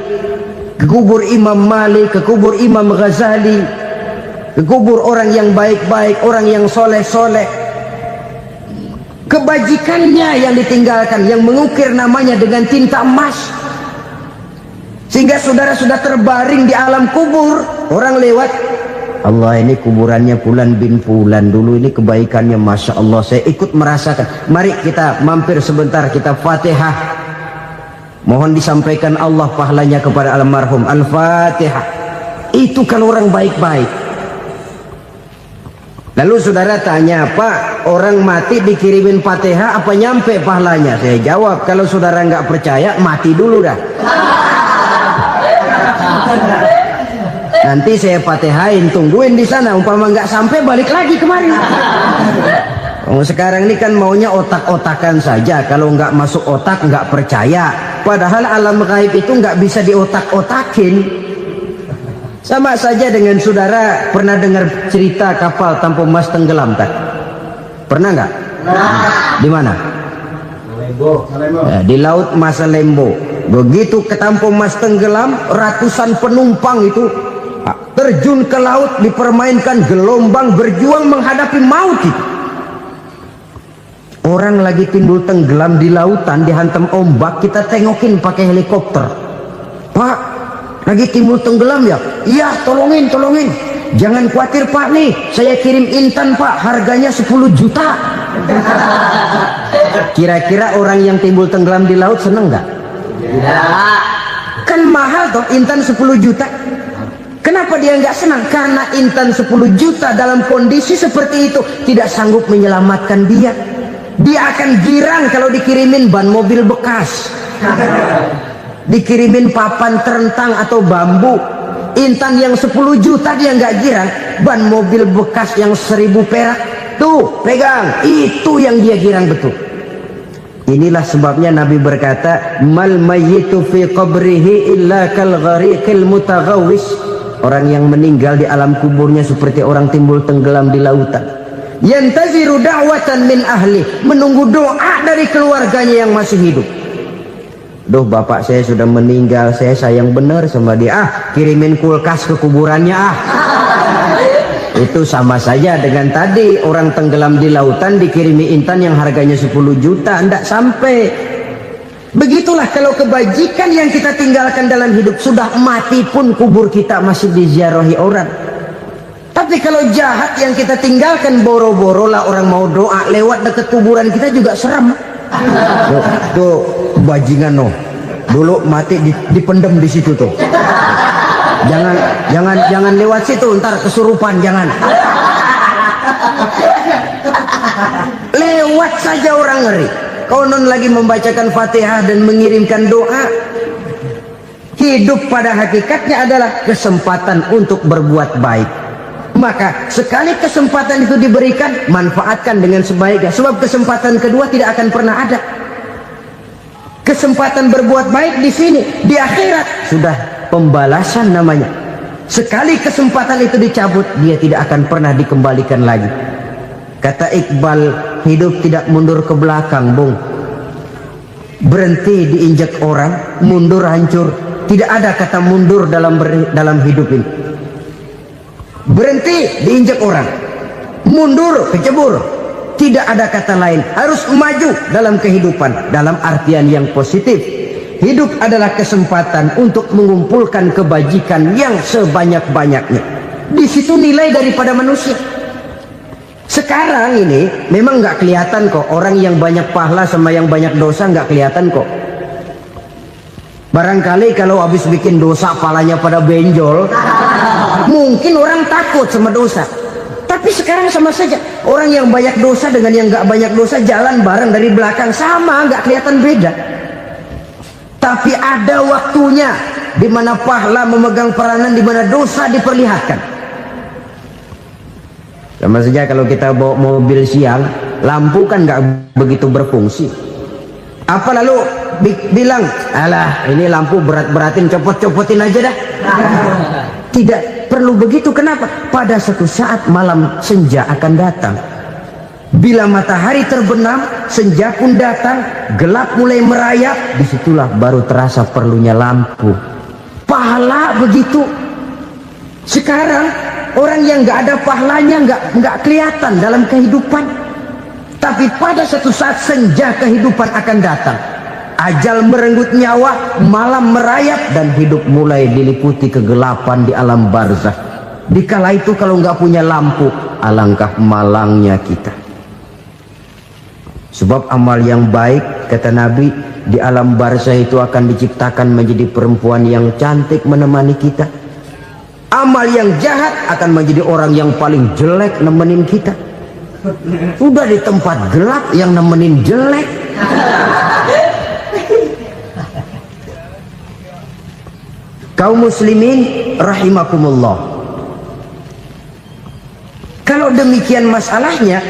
ke kubur Imam Malik, ke kubur Imam Ghazali, ke kubur orang yang baik-baik, orang yang soleh-soleh. Kebajikannya yang ditinggalkan, yang mengukir namanya dengan tinta emas, sehingga saudara sudah terbaring di alam kubur. Orang lewat, Allah, ini kuburannya Fulan bin Fulan, dulu ini kebaikannya Masya Allah, saya ikut merasakan. Mari kita mampir sebentar, kita Fatihah, mohon disampaikan Allah pahalanya kepada almarhum. Al-Fatihah. Itu kalau orang baik-baik. Lalu saudara tanya, Pak, orang mati dikirimin Fatihah apa nyampe pahalanya? Saya jawab, kalau saudara nggak percaya, mati dulu dah. Nanti saya Fatihain, tungguin di sana, umpama nggak sampai balik lagi kemari. Sekarang ini kan maunya otak-otakan saja, kalau nggak masuk otak nggak percaya. Padahal alam gaib itu nggak bisa diotak-otakin. Sama saja dengan saudara pernah dengar cerita kapal Tampu Mas tenggelam kan? Pernah nggak? Di mana? Ya, di laut Masalembo. Begitu ke Tampu Mas tenggelam, ratusan penumpang itu terjun ke laut, dipermainkan gelombang, berjuang menghadapi maut itu. Orang lagi timbul tenggelam di lautan, dihantam ombak, kita tengokin pakai helikopter. Pak, lagi timbul tenggelam ya? Iya, tolongin. Jangan khawatir Pak, nih saya kirim intan Pak, harganya 10 juta. Kira-kira orang yang timbul tenggelam di laut seneng nggak? Tidak. Kan mahal toh intan 10 juta. Kenapa dia nggak senang? Karena intan 10 juta dalam kondisi seperti itu tidak sanggup menyelamatkan dia. Dia akan girang kalau dikirimin ban mobil bekas, dikirimin papan terentang atau bambu. Intan yang 10 juta dia nggak girang, ban mobil bekas yang 1000 perak tuh pegang, itu yang dia girang betul. Inilah sebabnya Nabi berkata, mal mayyitu fi qabrihi illa kal ghariqil mutaghawwis. Orang yang meninggal di alam kuburnya seperti orang timbul tenggelam di lautan. Yantaziru da'watan min ahli, menunggu doa dari keluarganya yang masih hidup. Duh, bapak saya sudah meninggal, saya sayang benar sama dia. Kirimin kulkas ke kuburannya Itu sama saja dengan tadi orang tenggelam di lautan dikirimi intan yang harganya 10 juta, tidak sampai. Begitulah kalau kebajikan yang kita tinggalkan dalam hidup, sudah mati pun kubur kita masih diziarahi orang. Tapi kalau jahat yang kita tinggalkan, boro-boro lah orang mau doa lewat dekat kuburan kita juga serem. Tuh bajingan no, dulu mati dipendem di situ tuh. Jangan lewat situ, ntar kesurupan, jangan. Lewat saja orang ngeri. Konon lagi membacakan Fatihah dan mengirimkan doa. Hidup pada hakikatnya adalah kesempatan untuk berbuat baik. Maka sekali kesempatan itu diberikan, manfaatkan dengan sebaiknya. Sebab kesempatan kedua tidak akan pernah ada. Kesempatan berbuat baik di sini, di akhirat sudah pembalasan namanya. Sekali kesempatan itu dicabut, dia tidak akan pernah dikembalikan lagi. Kata Iqbal, hidup tidak mundur ke belakang, Bung. Berhenti diinjak orang, mundur hancur. Tidak ada kata mundur dalam hidup ini. Berhenti diinjak orang, mundur kecebur. Tidak ada kata lain, harus maju dalam kehidupan dalam artian yang positif. Hidup adalah kesempatan untuk mengumpulkan kebajikan yang sebanyak-banyaknya. Di situ nilai daripada manusia. Sekarang ini memang nggak kelihatan kok, orang yang banyak pahala sama yang banyak dosa nggak kelihatan kok. Barangkali kalau habis bikin dosa palanya pada benjol, mungkin orang takut sama dosa. Tapi sekarang sama saja, orang yang banyak dosa dengan yang nggak banyak dosa jalan bareng dari belakang, sama, nggak kelihatan beda. Tapi ada waktunya di mana pahala memegang peranan, di mana dosa diperlihatkan. Sama saja kalau kita bawa mobil siang, lampu kan nggak begitu berfungsi. Apa lalu bilang, alah ini lampu berat-beratin, copot-copotin aja dah. Tidak perlu begitu. Kenapa? Pada suatu saat malam senja akan datang. Bila matahari terbenam, senja pun datang, gelap mulai merayap, disitulah baru terasa perlunya lampu. Pahala begitu. Sekarang orang yang nggak ada pahalanya nggak kelihatan dalam kehidupan. Tapi pada suatu saat senja kehidupan akan datang. Ajal merenggut nyawa, malam merayap, dan hidup mulai diliputi kegelapan di alam barzakh. Dikala itu kalau nggak punya lampu, alangkah malangnya kita. Sebab amal yang baik, kata Nabi, di alam barzakh itu akan diciptakan menjadi perempuan yang cantik menemani kita. Amal yang jahat akan menjadi orang yang paling jelek nemenin kita. Udah di tempat gelap yang nemenin jelek. Kaum muslimin rahimakumullah. Kalau demikian masalahnya,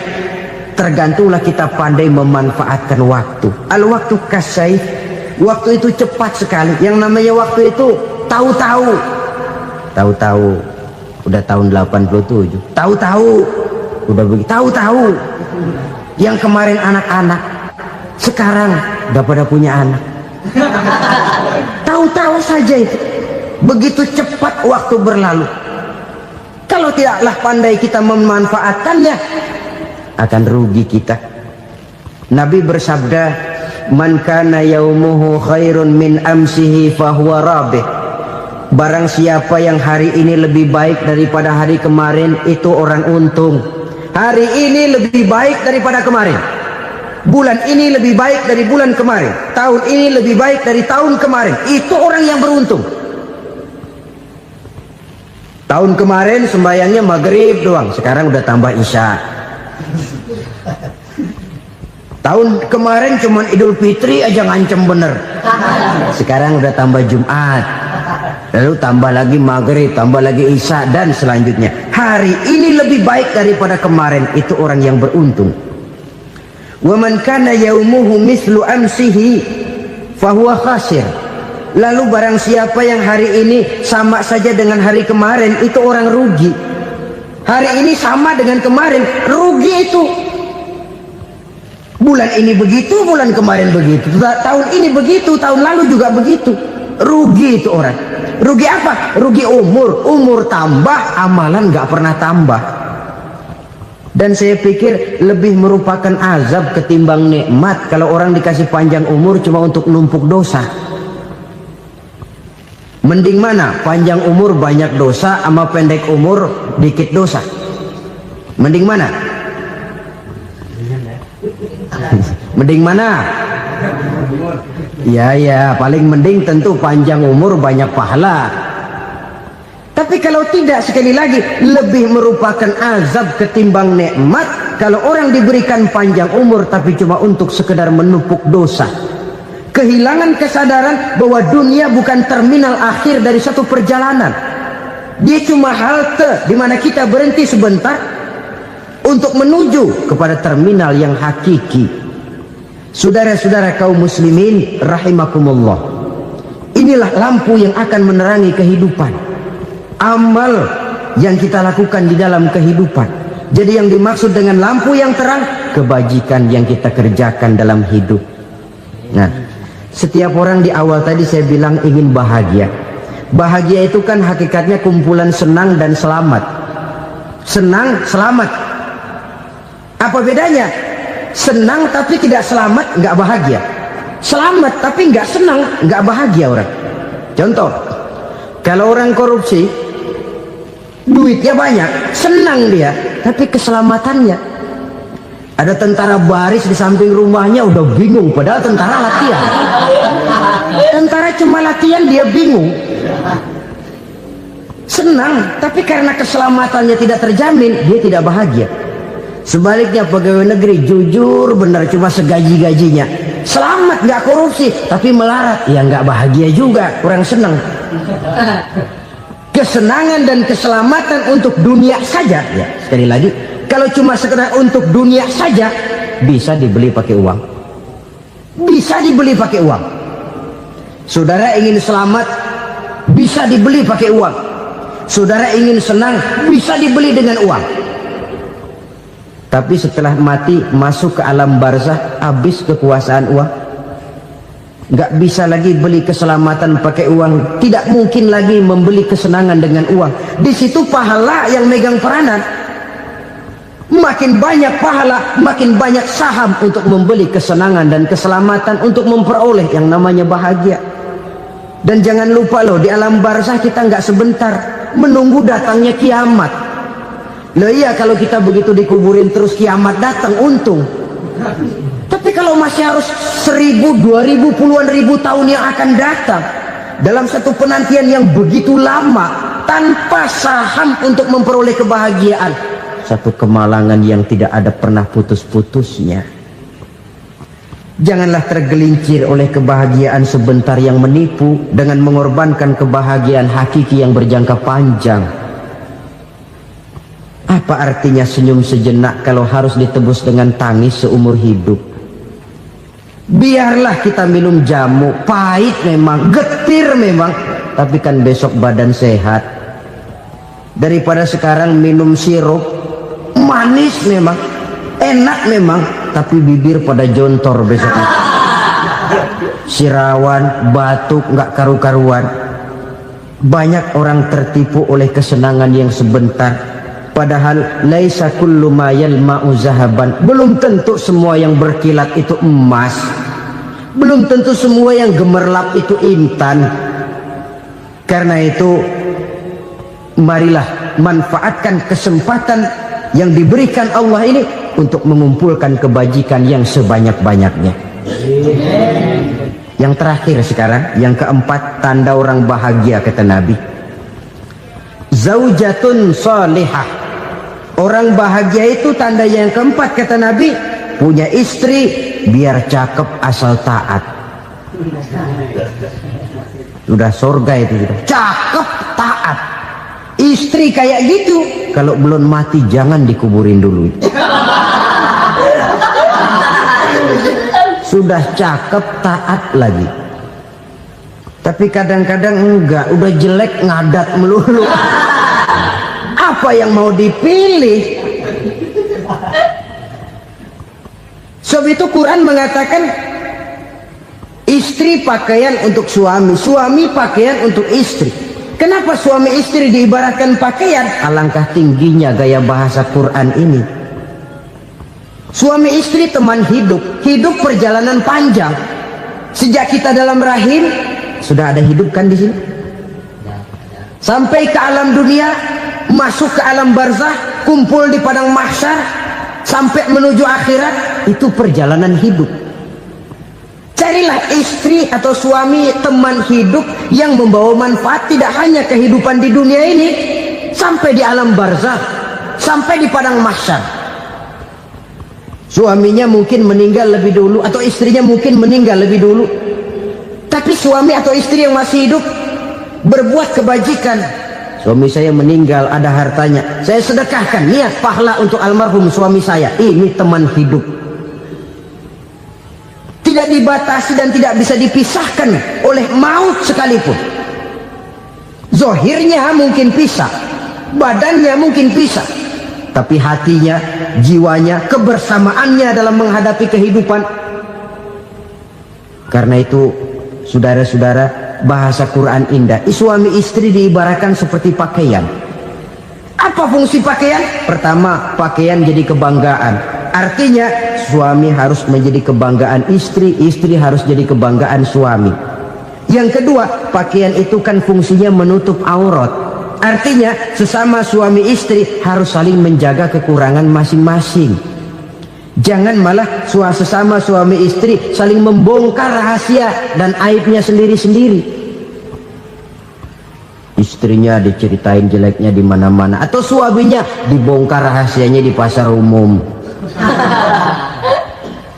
tergantunglah kita pandai memanfaatkan waktu. Al-waktu kasayf, waktu itu cepat sekali. Yang namanya waktu itu tahu-tahu. Tahu-tahu udah tahun 87. Tahu-tahu udah begitu. Tahu-tahu yang kemarin anak-anak, sekarang udah pada punya anak. Tahu-tahu saja itu. Begitu cepat waktu berlalu. Kalau tidaklah pandai kita memanfaatkannya, akan rugi kita. Nabi bersabda, man kana yaumuhu khairun min amsihi fahuwa rabih. Barang siapa yang hari ini lebih baik daripada hari kemarin, itu orang untung. Hari ini lebih baik daripada kemarin, bulan ini lebih baik dari bulan kemarin, tahun ini lebih baik dari tahun kemarin, itu orang yang beruntung. Tahun kemarin sembahyangnya maghrib doang, sekarang udah tambah isya. Tahun kemarin cuman Idul Fitri aja ngancem bener, sekarang udah tambah Jumat, lalu tambah lagi maghrib, tambah lagi isya, dan selanjutnya. Hari ini lebih baik daripada kemarin, itu orang yang beruntung. Wa man kana yaumuhu mislu amsihi fahuwa khasir. Lalu barang siapa yang hari ini sama saja dengan hari kemarin, itu orang rugi. Hari ini sama dengan kemarin, rugi itu. Bulan ini begitu, bulan kemarin begitu, tahun ini begitu, tahun lalu juga begitu. Rugi itu orang. Rugi apa? Rugi umur. Umur tambah, amalan gak pernah tambah. Dan saya pikir lebih merupakan azab ketimbang nikmat kalau orang dikasih panjang umur cuma untuk numpuk dosa. Mending mana? Panjang umur banyak dosa sama pendek umur dikit dosa? Mending mana? Mending mana? Ya, paling mending tentu panjang umur banyak pahala. Tapi kalau tidak, sekali lagi, lebih merupakan azab ketimbang nikmat kalau orang diberikan panjang umur tapi cuma untuk sekedar menumpuk dosa. Kehilangan kesadaran bahwa dunia bukan terminal akhir dari satu perjalanan. Dia cuma halte di mana kita berhenti sebentar untuk menuju kepada terminal yang hakiki. Saudara-saudara kaum muslimin rahimakumullah, inilah lampu yang akan menerangi kehidupan, amal yang kita lakukan di dalam kehidupan. Jadi yang dimaksud dengan lampu yang terang, kebajikan yang kita kerjakan dalam hidup. Nah, setiap orang di awal tadi saya bilang ingin bahagia. Bahagia itu kan hakikatnya kumpulan senang dan selamat. Senang, selamat. Apa bedanya? Senang tapi tidak selamat, nggak bahagia. Selamat tapi nggak senang, nggak bahagia orang. Contoh, kalau orang korupsi, duitnya banyak, senang dia, tapi keselamatannya. Ada tentara baris di samping rumahnya udah bingung, padahal tentara latihan. Tentara cuma latihan, dia bingung. Senang, tapi karena keselamatannya tidak terjamin, dia tidak bahagia. Sebaliknya pegawai negeri jujur benar, cuma segaji-gajinya, selamat nggak korupsi tapi melarat, ya nggak bahagia juga, kurang senang. Kesenangan dan keselamatan untuk dunia saja, ya sekali lagi, kalau cuma sekedar untuk dunia saja, bisa dibeli pakai uang, bisa dibeli pakai uang. Saudara ingin selamat, bisa dibeli pakai uang. Saudara ingin senang, bisa dibeli dengan uang. Tapi setelah mati masuk ke alam barzah, habis kekuasaan uang. Nggak bisa lagi beli keselamatan pakai uang, tidak mungkin lagi membeli kesenangan dengan uang. Di situ pahala yang megang peranan. Makin banyak pahala, makin banyak saham untuk membeli kesenangan dan keselamatan, untuk memperoleh yang namanya bahagia. Dan jangan lupa loh, di alam barzah kita nggak sebentar, menunggu datangnya kiamat. Loh iya, kalau kita begitu dikuburin terus kiamat datang, untung. Tapi kalau masih harus 1000, 2000, puluhan ribu tahun yang akan datang, dalam satu penantian yang begitu lama, tanpa saham untuk memperoleh kebahagiaan, satu kemalangan yang tidak ada pernah putus-putusnya. Janganlah tergelincir oleh kebahagiaan sebentar yang menipu dengan mengorbankan kebahagiaan hakiki yang berjangka panjang. Apa artinya senyum sejenak kalau harus ditebus dengan tangis seumur hidup? Biarlah kita minum jamu, pahit memang, getir memang, tapi kan besok badan sehat. Daripada sekarang minum sirup, manis memang, enak memang, tapi bibir pada jontor besoknya. Sirawan, batuk, nggak karu-karuan. Banyak orang tertipu oleh kesenangan yang sebentar, padahal laisa kullu ma yalma'u zahaban. Belum tentu semua yang berkilat itu emas, belum tentu semua yang gemerlap itu intan. Karena itu marilah manfaatkan kesempatan yang diberikan Allah ini untuk mengumpulkan kebajikan yang sebanyak-banyaknya. Yang terakhir sekarang, yang keempat, tanda orang bahagia kata Nabi. Zaujatun salihah. Orang bahagia itu tanda yang keempat kata Nabi, punya istri biar cakep asal taat. Sudah surga itu sudah. Cakep taat. Istri kayak gitu, kalau belum mati jangan dikuburin dulu. Sudah cakep taat lagi, tapi kadang-kadang enggak, udah jelek ngadat melulu. Apa yang mau dipilih? Sebab itu Quran mengatakan istri pakaian untuk suami, suami pakaian untuk istri. Kenapa suami istri diibaratkan pakaian? Alangkah tingginya gaya bahasa Quran ini. Suami istri teman hidup, hidup perjalanan panjang. Sejak kita dalam rahim sudah ada hidup kan di sini. Sampai ke alam dunia, masuk ke alam barzah, kumpul di padang mahsyar, sampai menuju akhirat, itu perjalanan hidup. Carilah istri atau suami teman hidup yang membawa manfaat tidak hanya kehidupan di dunia ini, sampai di alam barzah, sampai di padang mahsyar. Suaminya mungkin meninggal lebih dulu, atau istrinya mungkin meninggal lebih dulu, tapi suami atau istri yang masih hidup berbuat kebajikan. Suami saya meninggal, ada hartanya, saya sedekahkan, niat pahala untuk almarhum suami saya. Ini teman hidup, tidak dibatasi dan tidak bisa dipisahkan oleh maut sekalipun. Zohirnya mungkin pisah, badannya mungkin pisah, tapi hatinya, jiwanya, kebersamaannya dalam menghadapi kehidupan. Karena itu saudara-saudara, bahasa Quran indah. Suami istri diibaratkan seperti pakaian. Apa fungsi pakaian? Pertama, pakaian jadi kebanggaan. Artinya suami harus menjadi kebanggaan istri, istri harus jadi kebanggaan suami. Yang kedua, pakaian itu kan fungsinya menutup aurat. Artinya sesama suami istri harus saling menjaga kekurangan masing-masing. Jangan malah sesama suami istri saling membongkar rahasia dan aibnya sendiri-sendiri. Istrinya diceritain jeleknya di mana-mana, atau suaminya dibongkar rahasianya di pasar umum.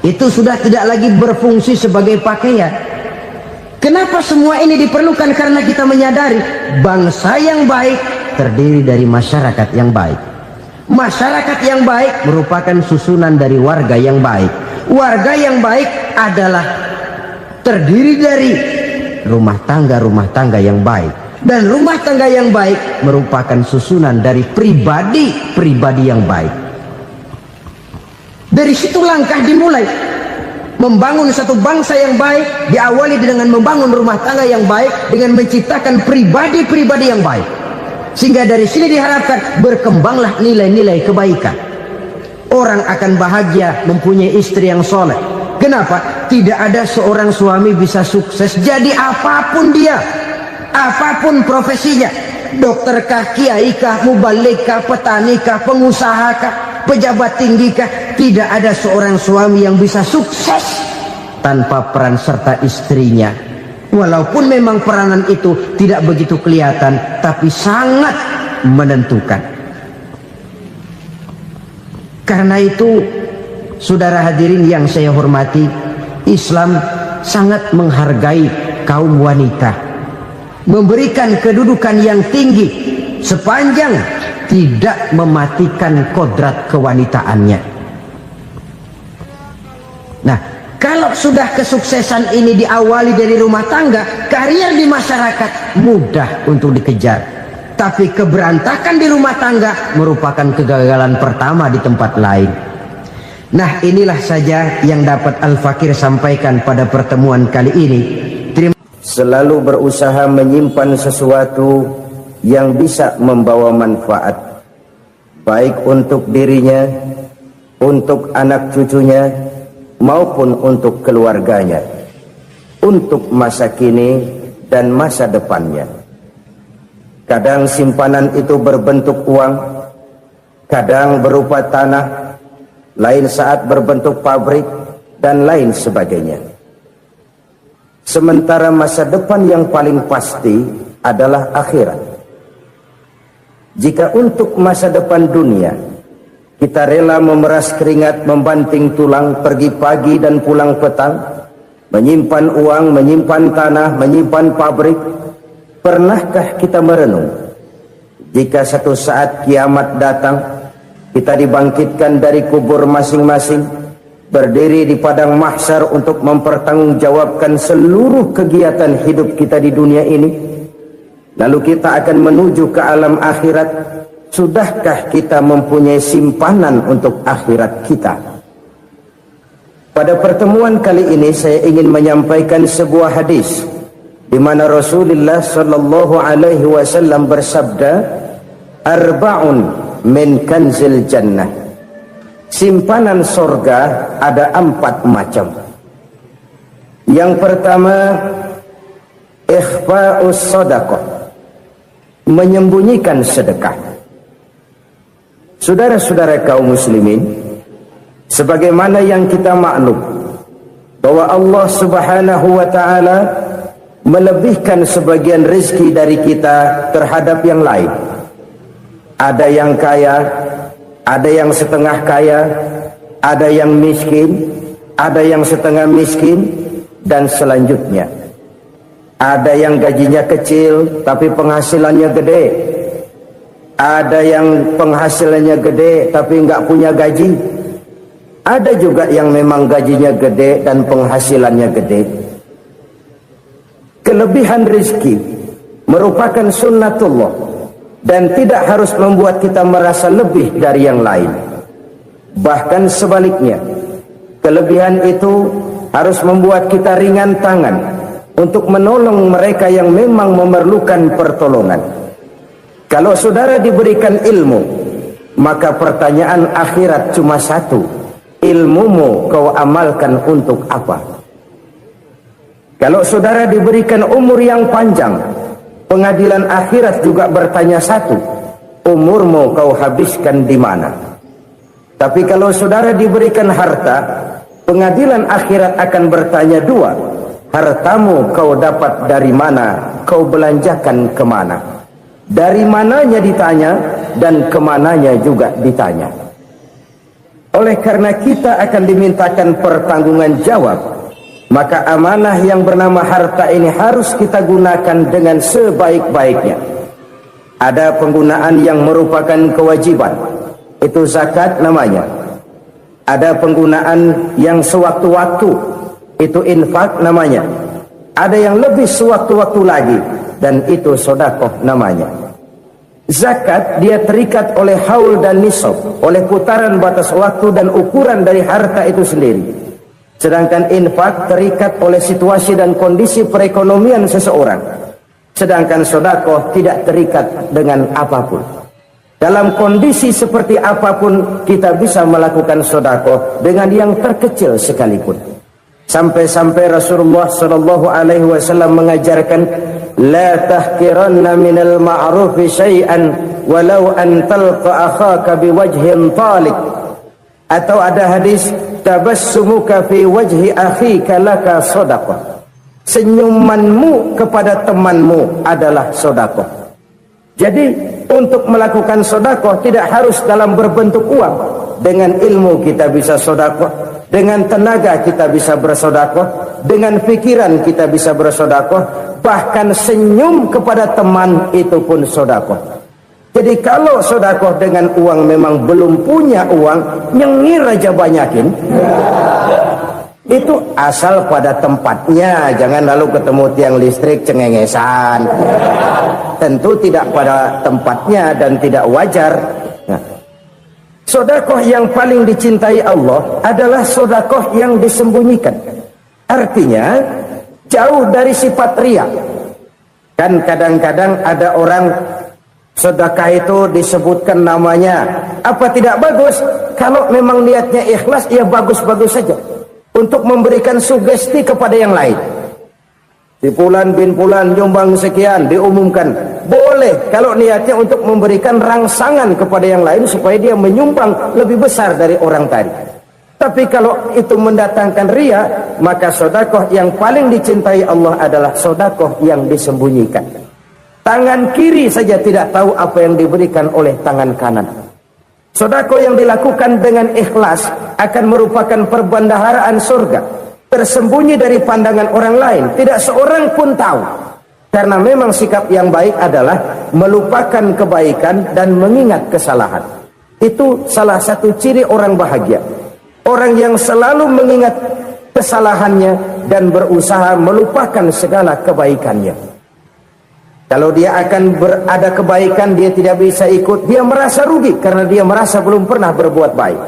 Itu sudah tidak lagi berfungsi sebagai pakaian. Kenapa semua ini diperlukan? Karena kita menyadari bangsa yang baik terdiri dari masyarakat yang baik. Masyarakat yang baik merupakan susunan dari warga yang baik. Warga yang baik adalah terdiri dari rumah tangga yang baik. Dan rumah tangga yang baik merupakan susunan dari pribadi yang baik. Dari situ langkah dimulai. Membangun satu bangsa yang baik diawali dengan membangun rumah tangga yang baik, dengan menciptakan pribadi-pribadi yang baik. Sehingga dari sini diharapkan berkembanglah nilai-nilai kebaikan. Orang akan bahagia mempunyai istri yang soleh. Kenapa? Tidak ada seorang suami bisa sukses jadi apapun dia, apapun profesinya. Dokterkah, kiaikah, mubalikah, petanikah, pengusahakah, pejabat tinggikah, tidak ada seorang suami yang bisa sukses tanpa peran serta istrinya. Walaupun memang peranan itu tidak begitu kelihatan, tapi sangat menentukan. Karena itu, saudara hadirin yang saya hormati, Islam sangat menghargai kaum wanita, memberikan kedudukan yang tinggi sepanjang tidak mematikan kodrat kewanitaannya. Nah, kalau sudah kesuksesan ini diawali dari rumah tangga, karier di masyarakat mudah untuk dikejar. Tapi keberantakan di rumah tangga merupakan kegagalan pertama di tempat lain. Nah, inilah saja yang dapat Al-Fakir sampaikan pada pertemuan kali ini. selalu berusaha menyimpan sesuatu yang bisa membawa manfaat, baik untuk dirinya, untuk anak cucunya, maupun untuk keluarganya, untuk masa kini dan masa depannya. Kadang simpanan itu berbentuk uang, kadang berupa tanah, lain saat berbentuk pabrik, dan lain sebagainya. Sementara masa depan yang paling pasti adalah akhirat. Jika untuk masa depan dunia kita rela memeras keringat, membanting tulang, pergi pagi dan pulang petang, menyimpan uang, menyimpan tanah, menyimpan pabrik, pernahkah kita merenung jika satu saat kiamat datang, kita dibangkitkan dari kubur masing-masing, berdiri di padang mahsyar untuk mempertanggungjawabkan seluruh kegiatan hidup kita di dunia ini, lalu kita akan menuju ke alam akhirat. Sudahkah kita mempunyai simpanan untuk akhirat kita? Pada pertemuan kali ini saya ingin menyampaikan sebuah hadis di mana Rasulullah sallallahu alaihi wasallam bersabda, "Arba'un min kanzil jannah." Simpanan sorga ada 4 macam. Yang pertama, ikhfa'us sadaqah, menyembunyikan sedekah. Saudara-saudara kaum muslimin, sebagaimana yang kita maklum bahwa Allah Subhanahu wa taala melebihkan sebagian rezeki dari kita terhadap yang lain. Ada yang kaya, ada yang setengah kaya, ada yang miskin, ada yang setengah miskin, dan selanjutnya. Ada yang gajinya kecil tapi penghasilannya gede. Ada yang penghasilannya gede tapi nggak punya gaji. Ada juga yang memang gajinya gede dan penghasilannya gede. Kelebihan rezeki merupakan sunnatullah dan tidak harus membuat kita merasa lebih dari yang lain. Bahkan sebaliknya, kelebihan itu harus membuat kita ringan tangan untuk menolong mereka yang memang memerlukan pertolongan. Kalau saudara diberikan ilmu, maka pertanyaan akhirat cuma satu: ilmumu kau amalkan untuk apa? Kalau saudara diberikan umur yang panjang, pengadilan akhirat juga bertanya satu: umurmu kau habiskan di mana? Tapi kalau saudara diberikan harta, pengadilan akhirat akan bertanya 2: hartamu kau dapat dari mana? Kau belanjakan kemana? Dari mananya ditanya, dan kemananya juga ditanya. Oleh karena kita akan dimintakan pertanggungan jawab, maka amanah yang bernama harta ini harus kita gunakan dengan sebaik-baiknya. Ada penggunaan yang merupakan kewajiban, itu zakat namanya. Ada penggunaan yang sewaktu-waktu, itu infak namanya. Ada yang lebih sewaktu-waktu lagi, dan itu sedekah namanya. Zakat dia terikat oleh haul dan nisab, oleh putaran batas waktu dan ukuran dari harta itu sendiri. Sedangkan infak terikat oleh situasi dan kondisi perekonomian seseorang. Sedangkan sedekah tidak terikat dengan apapun. Dalam kondisi seperti apapun kita bisa melakukan sedekah dengan yang terkecil sekalipun. Sampai-sampai Rasulullah sallallahu alaihi wasallam mengajarkan, la tahqiranna minal ma'rufi syai'an walau an talqa akhaka biwajhin talik. Atau ada hadis, tabassumuka fi wajhi akhika laka shadaqah. Senyumanmu kepada temanmu adalah sedekah. Jadi untuk melakukan sedekah tidak harus dalam berbentuk uang. Dengan ilmu kita bisa sedekah, dengan tenaga kita bisa bersedekah, dengan pikiran kita bisa bersedekah, bahkan senyum kepada teman itu pun sedekah. Jadi kalau sedekah dengan uang memang belum punya uang, nyengir aja banyakin. Itu asal pada tempatnya, jangan lalu ketemu tiang listrik cengengesan. Tentu tidak pada tempatnya dan tidak wajar. Nah, sedekah yang paling dicintai Allah adalah sedekah yang disembunyikan. Artinya, jauh dari sifat riya. Kan kadang-kadang ada orang sedekah itu disebutkan namanya, apa tidak bagus? Kalau memang niatnya ikhlas, ya bagus-bagus saja untuk memberikan sugesti kepada yang lain. Si Fulan bin Fulan nyumbang sekian, diumumkan. Boleh kalau niatnya untuk memberikan rangsangan kepada yang lain supaya dia menyumbang lebih besar dari orang tadi. Tapi kalau itu mendatangkan riya, maka sedekah yang paling dicintai Allah adalah sedekah yang disembunyikan. Tangan kiri saja tidak tahu apa yang diberikan oleh tangan kanan. Sedekah yang dilakukan dengan ikhlas akan merupakan perbendaharaan surga, tersembunyi dari pandangan orang lain, tidak seorang pun tahu. Karena memang sikap yang baik adalah melupakan kebaikan dan mengingat kesalahan. Itu salah satu ciri orang bahagia. Orang yang selalu mengingat kesalahannya dan berusaha melupakan segala kebaikannya. Kalau dia akan berada kebaikan, dia tidak bisa ikut, dia merasa rugi karena dia merasa belum pernah berbuat baik.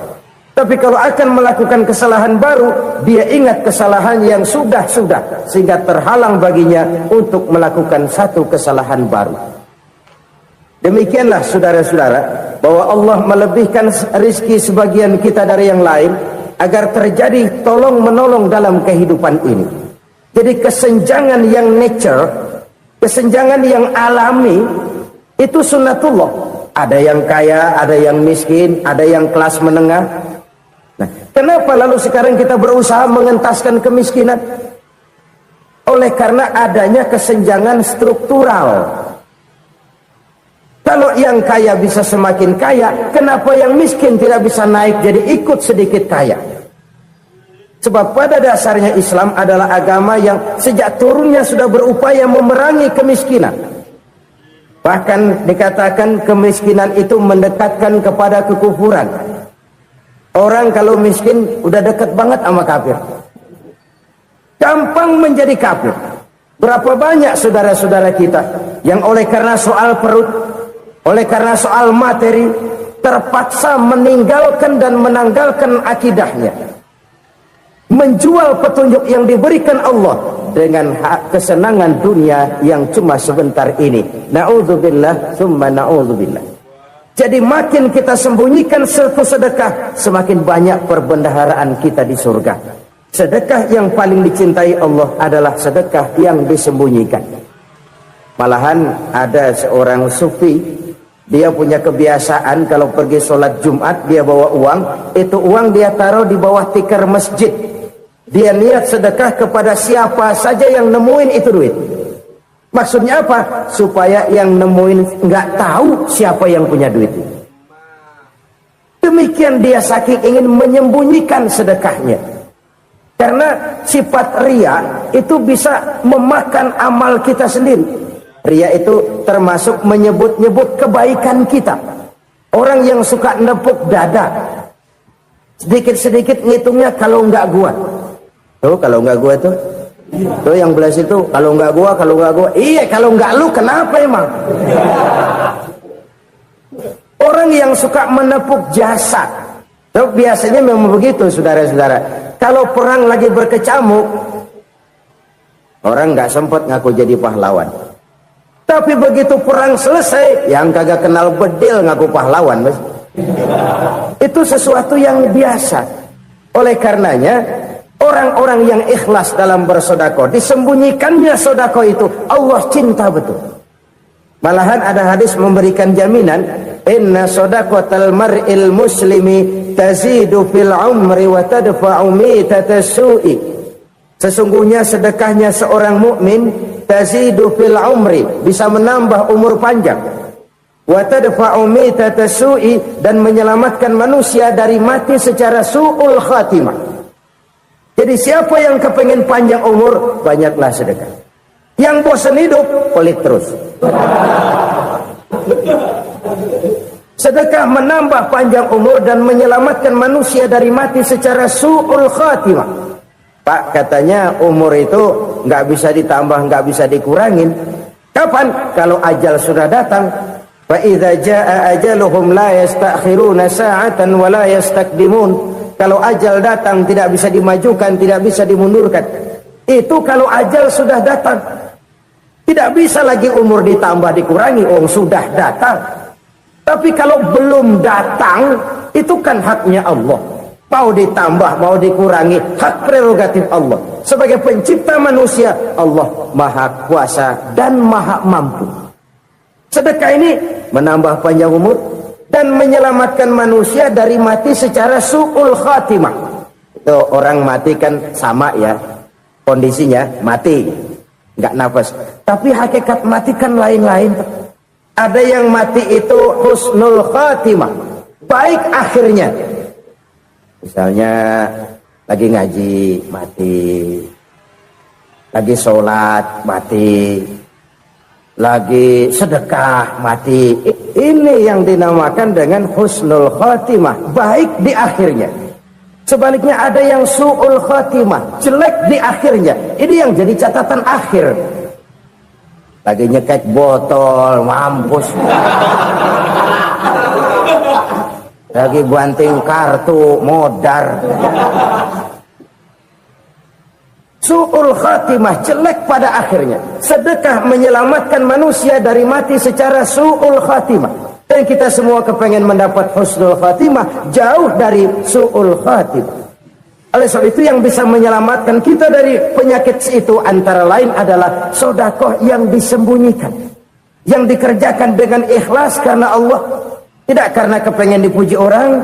Tapi kalau akan melakukan kesalahan baru, dia ingat kesalahan yang sudah-sudah, sehingga terhalang baginya untuk melakukan satu kesalahan baru. Demikianlah saudara-saudara, bahwa Allah melebihkan rizki sebagian kita dari yang lain, agar terjadi tolong-menolong dalam kehidupan ini. Jadi kesenjangan yang nature, kesenjangan yang alami, itu sunnatullah. Ada yang kaya, ada yang miskin, ada yang kelas menengah. Nah, kenapa lalu sekarang kita berusaha mengentaskan kemiskinan? Oleh karena adanya kesenjangan struktural. Kalau yang kaya bisa semakin kaya, kenapa yang miskin tidak bisa naik jadi ikut sedikit kaya? Sebab pada dasarnya Islam adalah agama yang sejak turunnya sudah berupaya memerangi kemiskinan. Bahkan dikatakan kemiskinan itu mendekatkan kepada kekufuran. Orang kalau miskin udah dekat banget sama kafir. Gampang menjadi kafir. Berapa banyak saudara-saudara kita yang oleh karena soal perut, oleh karena soal materi, terpaksa meninggalkan dan menanggalkan akidahnya, menjual petunjuk yang diberikan Allah dengan kesenangan dunia yang cuma sebentar ini. Na'udzubillah summa na'udzubillah. Jadi makin kita sembunyikan satu sedekah, semakin banyak perbendaharaan kita di surga. Sedekah yang paling dicintai Allah adalah sedekah yang disembunyikan. Malahan ada seorang sufi, dia punya kebiasaan kalau pergi sholat Jumat dia bawa uang, itu uang dia taruh di bawah tikar masjid. Dia niat sedekah kepada siapa saja yang nemuin itu duit. Maksudnya apa? Supaya yang nemuin nggak tahu siapa yang punya duit itu. Demikian dia saking ingin menyembunyikan sedekahnya. Karena sifat riya itu bisa memakan amal kita sendiri. Riya itu termasuk menyebut-nyebut kebaikan kita. Orang yang suka nepuk dada, sedikit-sedikit ngitungnya kalau nggak gua. Tuh kalau nggak gua tuh yang belas itu kalau nggak gua. Iya kalau nggak lu kenapa emang? Orang yang suka menepuk jasad, tuh biasanya memang begitu saudara-saudara. Kalau perang lagi berkecamuk, orang nggak sempat ngaku jadi pahlawan. Tapi begitu perang selesai, yang kagak kenal bedil ngaku pahlawan, mas. Itu sesuatu yang biasa. Oleh karenanya, orang-orang yang ikhlas dalam bersedekah, disembunyikannya sedekah itu, Allah cinta betul. Malahan ada hadis memberikan jaminan, inna sedaqatal mar'il muslimi tazidu fil umri wa tadfa'u mitatas su'i. Sesungguhnya sedekahnya seorang mukmin tazidu fil umri, bisa menambah umur panjang, wa tadfa'u mitatas su'i, dan menyelamatkan manusia dari mati secara su'ul khatimah. Jadi siapa yang kepengen panjang umur, banyaklah sedekah. Yang bosan hidup, pelit terus. Sedekah menambah panjang umur dan menyelamatkan manusia dari mati secara su'ul khatimah. Pak, katanya umur itu nggak bisa ditambah, nggak bisa dikurangin. Kapan? Kalau ajal sudah datang. Fa idza jaa ajaluhum la yastakhiruna sa'atan wa la yastakdimun. Kalau ajal datang tidak bisa dimajukan, tidak bisa dimundurkan. Itu kalau ajal sudah datang. Tidak bisa lagi umur ditambah dikurangi, sudah datang. Tapi kalau belum datang, itu kan haknya Allah. Mau ditambah, mau dikurangi, hak prerogatif Allah. Sebagai pencipta manusia, Allah maha kuasa dan maha mampu. Sedekah ini menambah panjang umur dan menyelamatkan manusia dari mati secara su'ul khatimah. Itu orang mati kan sama ya, kondisinya mati, nggak nafas. Tapi hakikat mati kan lain-lain. Ada yang mati itu husnul khatimah, baik akhirnya. Misalnya lagi ngaji mati, lagi sholat mati, lagi sedekah mati. Ini yang dinamakan dengan husnul khatimah, baik di akhirnya. Sebaliknya ada yang su'ul khatimah, jelek di akhirnya. Ini yang jadi catatan akhir. Lagi nyekek botol, mampus. Lagi banting kartu, modar. Su'ul khatimah, jelek pada akhirnya. Sedekah menyelamatkan manusia dari mati secara su'ul khatimah. Dan kita semua kepengen mendapat husnul khatimah, jauh dari su'ul khatimah. Oleh sebab itu yang bisa menyelamatkan kita dari penyakit itu antara lain adalah sedekah yang disembunyikan, yang dikerjakan dengan ikhlas karena Allah. Tidak karena kepengen dipuji orang,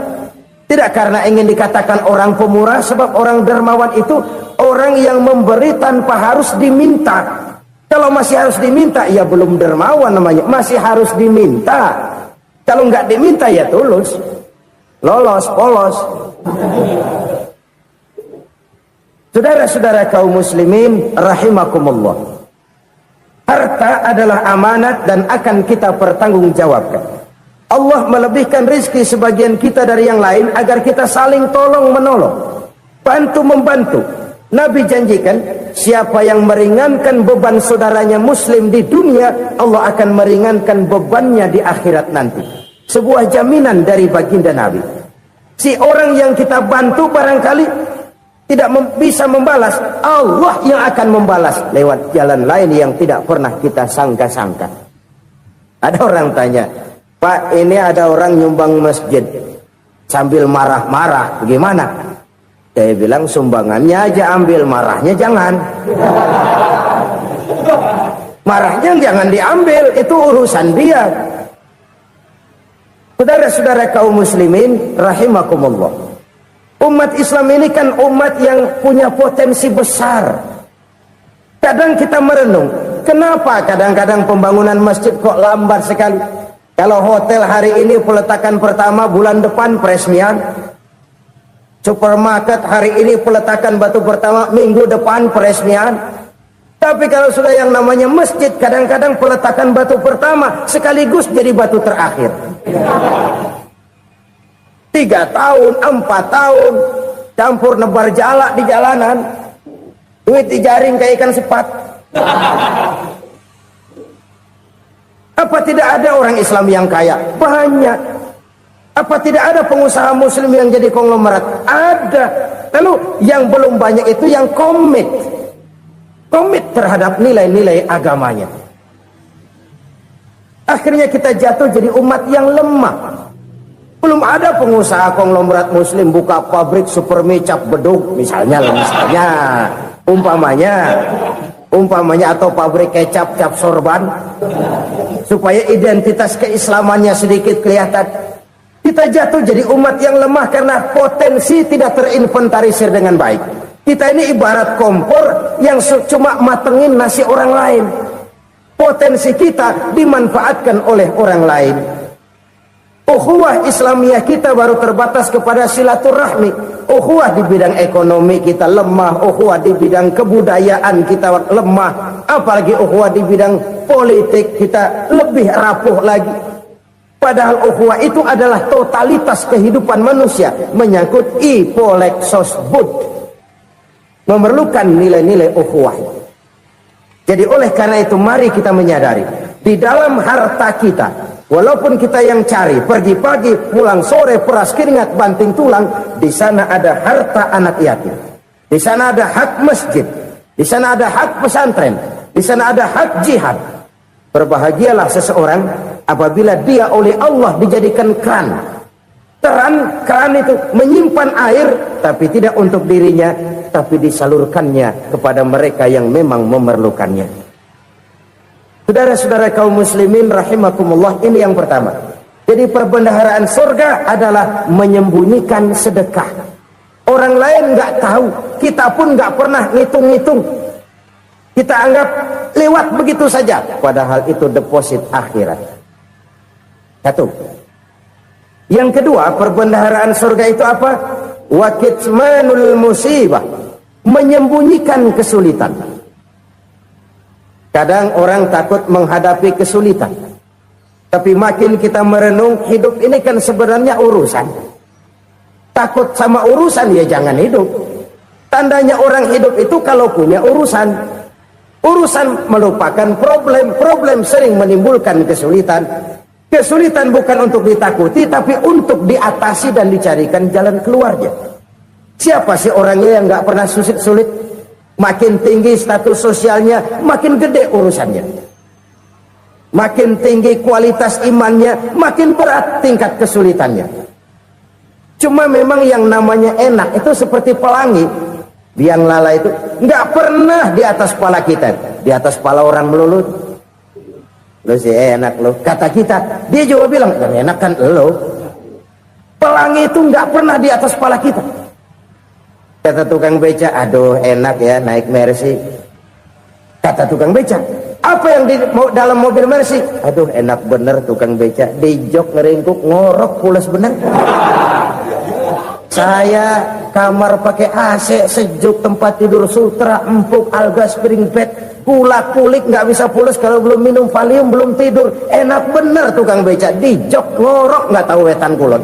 tidak karena ingin dikatakan orang pemurah, sebab orang dermawan itu orang yang memberi tanpa harus diminta. Kalau masih harus diminta, ya belum dermawan namanya, masih harus diminta. Kalau nggak diminta ya tulus, lolos, polos. Saudara-saudara kaum muslimin rahimakumullah, harta adalah amanat dan akan kita pertanggungjawabkan. Allah melebihkan rizki sebagian kita dari yang lain agar kita saling tolong menolong, bantu membantu. Nabi janjikan, siapa yang meringankan beban saudaranya muslim di dunia, Allah akan meringankan bebannya di akhirat nanti. Sebuah jaminan dari baginda Nabi. Si orang yang kita bantu barangkali tidak bisa membalas, Allah yang akan membalas lewat jalan lain yang tidak pernah kita sangka-sangka. Ada orang tanya, Pak, ini ada orang nyumbang masjid sambil marah-marah, bagaimana? Saya bilang sumbangannya aja ambil, marahnya jangan. Marahnya jangan diambil, itu urusan dia. Saudara-saudara kaum muslimin rahimakumullah, umat Islam ini kan umat yang punya potensi besar. Kadang kita merenung, kenapa kadang-kadang pembangunan masjid kok lambat sekali? Kalau hotel hari ini peletakan pertama, bulan depan peresmian. Supermarket hari ini peletakan batu pertama, minggu depan peresmian. Tapi kalau sudah yang namanya masjid, kadang-kadang peletakan batu pertama sekaligus jadi batu terakhir. 3 tahun, 4 tahun, campur nebar jalak di jalanan, duit dijaring kayak ikan sepat. Apa tidak ada orang Islam yang kaya? Banyak. Apa tidak ada pengusaha muslim yang jadi konglomerat? Ada. Lalu yang belum banyak itu yang komit terhadap nilai-nilai agamanya. Akhirnya kita jatuh jadi umat yang lemah. Belum ada pengusaha konglomerat muslim buka pabrik supermi cap bedug misalnya umpamanya atau pabrik kecap cap sorban, supaya identitas keislamannya sedikit kelihatan. Kita jatuh jadi umat yang lemah karena potensi tidak terinventarisir dengan baik. Kita ini ibarat kompor yang cuma matengin nasi orang lain. Potensi kita dimanfaatkan oleh orang lain. Ukhuwah Islamiyah kita baru terbatas kepada silaturahmi. Ukhuwah di bidang ekonomi kita lemah, ukhuwah di bidang kebudayaan kita lemah, apalagi ukhuwah di bidang politik kita lebih rapuh lagi. Padahal ukhuwah itu adalah totalitas kehidupan manusia, menyangkut ipolexos bud, memerlukan nilai-nilai ukhuwah. Jadi oleh karena itu mari kita menyadari, di dalam harta kita, walaupun kita yang cari, pergi pagi, pulang sore, peras keringat, banting tulang, di sana ada harta anak yatim. Di sana ada hak masjid. Di sana ada hak pesantren, di sana ada hak jihad. Berbahagialah seseorang apabila dia oleh Allah dijadikan keran. Keran itu menyimpan air, tapi tidak untuk dirinya, tapi disalurkannya kepada mereka yang memang memerlukannya. Saudara-saudara kaum muslimin rahimakumullah, ini yang pertama. Jadi perbendaharaan surga adalah menyembunyikan sedekah. Orang lain nggak tahu, kita pun nggak pernah ngitung-ngitung. Kita anggap lewat begitu saja, padahal itu deposit akhirat. Satu. Yang kedua, perbendaharaan surga itu apa? Wa kitmanul musibah, menyembunyikan kesulitan. Kadang orang takut menghadapi kesulitan, tapi makin kita merenung, hidup ini kan sebenarnya urusan. Takut sama urusan, ya jangan hidup. Tandanya orang hidup itu kalau punya urusan. Urusan melupakan problem. Problem sering menimbulkan kesulitan. Kesulitan bukan untuk ditakuti, tapi untuk diatasi dan dicarikan jalan keluarnya. Siapa sih orangnya yang nggak pernah sulit? Makin tinggi status sosialnya, makin gede urusannya. Makin tinggi kualitas imannya, makin berat tingkat kesulitannya. Cuma memang yang namanya enak itu seperti pelangi. Biang lala itu nggak pernah di atas kepala kita, di atas kepala orang melulu. Lo sih enak lo, kata kita. Dia juga bilang yang enak kan lo. Pelangi itu nggak pernah di atas kepala kita. Kata tukang beca, aduh enak ya naik Mercy. Kata tukang beca, apa yang di dalam mobil Mercy? Aduh enak bener tukang beca, di jok ngeringkuk ngorok pulas bener. Saya kamar pakai AC, sejuk, tempat tidur sutra, empuk, alga, spring bed, kulak kulik nggak bisa pulas kalau belum minum Valium, belum tidur. Enak bener tukang beca, di jok ngorok nggak tahu wetan kulon.